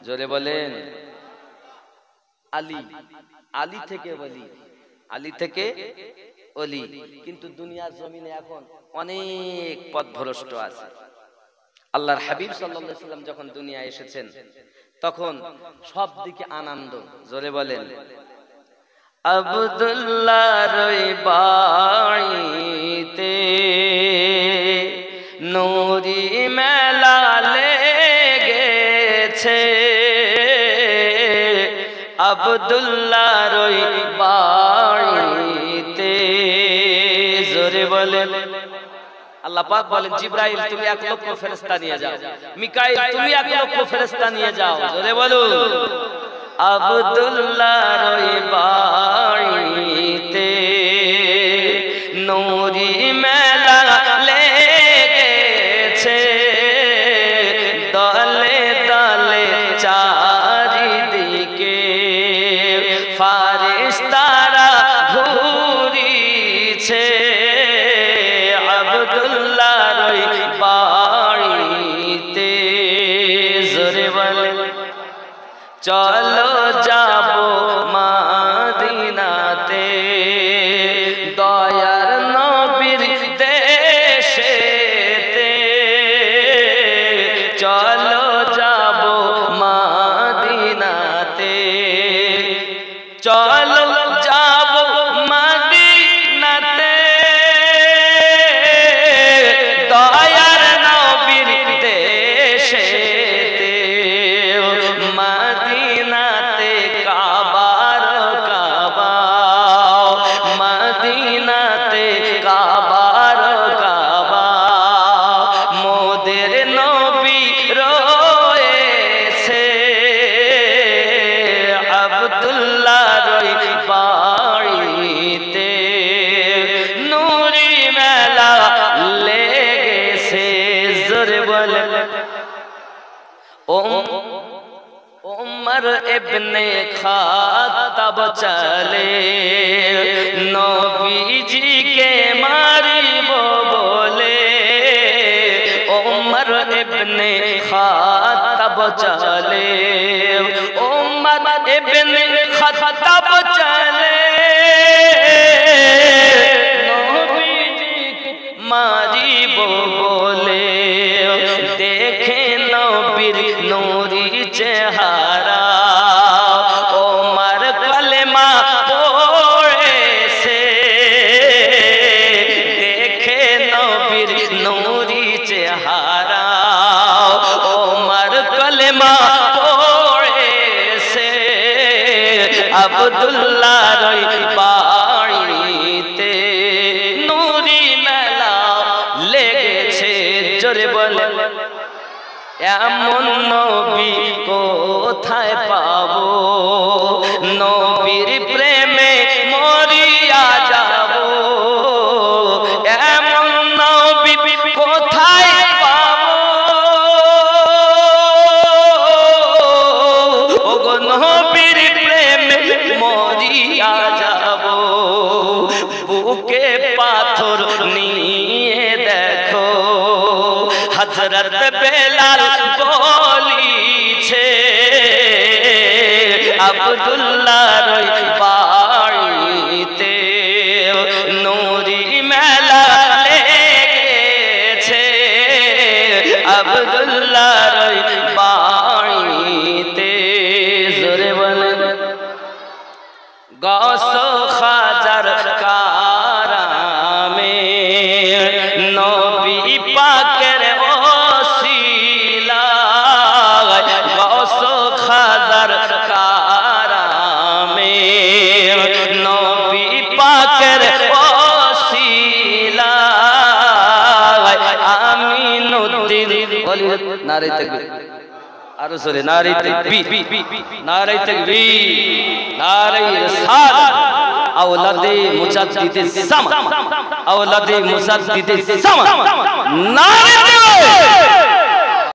জোরে বলেন, আলী। আলী থেকে ওলি, আলী থেকে ওলি। কিন্তু দুনিয়ার জমিনে এখন অনেক পথভ্রষ্ট আছে। আল্লাহর হাবিব সাল্লাল্লাহু আলাইহি ওয়াসাল্লাম যখন দুনিয়ায় এসেছেন তখন সব দিকে আনন্দ। জোরে বলেন, আব্দুল্লাহর বাড়িতে নূরি মেলা লেগেছে, আব্দুল্লাহর বাড়িতে। জোরে বলেন, আল্লাহ পাক বলেন জিবরাইল তুমি 1 লক্ষ ফেরেশতা নিয়ে যাও, মিকাইল তুমি 1 লক্ষ ফেরেশতা নিয়ে যাও। জোরে বলুন, আব্দুল্লাহর বাড়িতে নূরি মেলা লেগেছে, দলে দলে চারিদিকে ফারিস্তারা ঘুরিছে, আব্দুল্লাহর বাড়িতে। জোরে বলেন, চলো যাব মদিনাতে, দয়ার নবীর দেশেতে, চলো যাব মদিনাতে, চলো যাব মদিনাতে, দয়ার নবীর দেশেতে, মদিনাতে কাবার কাবা, মদিনাতে কাবার কাবা, মোদের নবী রয়েছে, আব্দুল্লাহর বাড়িতে নূরি মেলা লেগেছে। জোরে বলে, উমর ইবনে খাত্তাব চলে নবীজিকে মারিব বলে, উমর ইবনে খাত্তাব চলে, উমর ইবনে খাত্তাব চলে নবীজিকে মারিব বলে, দেখে নবীর নূরি চেহারা, ওমর কলেমা পড়েছে, দেখে নবীর নূরি চেহারা, ওমর কলেমা পড়েছে, আব্দুল্লাহর বাড়িতে নূরি মেলা লেগেছে। জোরে বলে, এমন নবী কোথায় পাবো, নবীর প্রেমে মরিয়া যাব, এমন নবী কোথায় পাবো, হযরত বেলাল বলিছে আব্দুল্লাহর বাড়িতে নূরি মেলা লেগেছে আব্দুল্লাহর বাড়িতে জোরে বলেন গৌস খাজার কারামে নবী পাকের ওসিলায় গৌস খাজার কারামে নবী পাকের ওসিলায় আমিনুদ্দিন বলি নারে তাকবীর আরো জোরে নারে তাকবীর নারে তাকবীর নারে রিসালাত আওলাদে মুজাদ্দিদিস জামান আওলাদে মুজাদ্দিদিস জামান নারে তাকবীর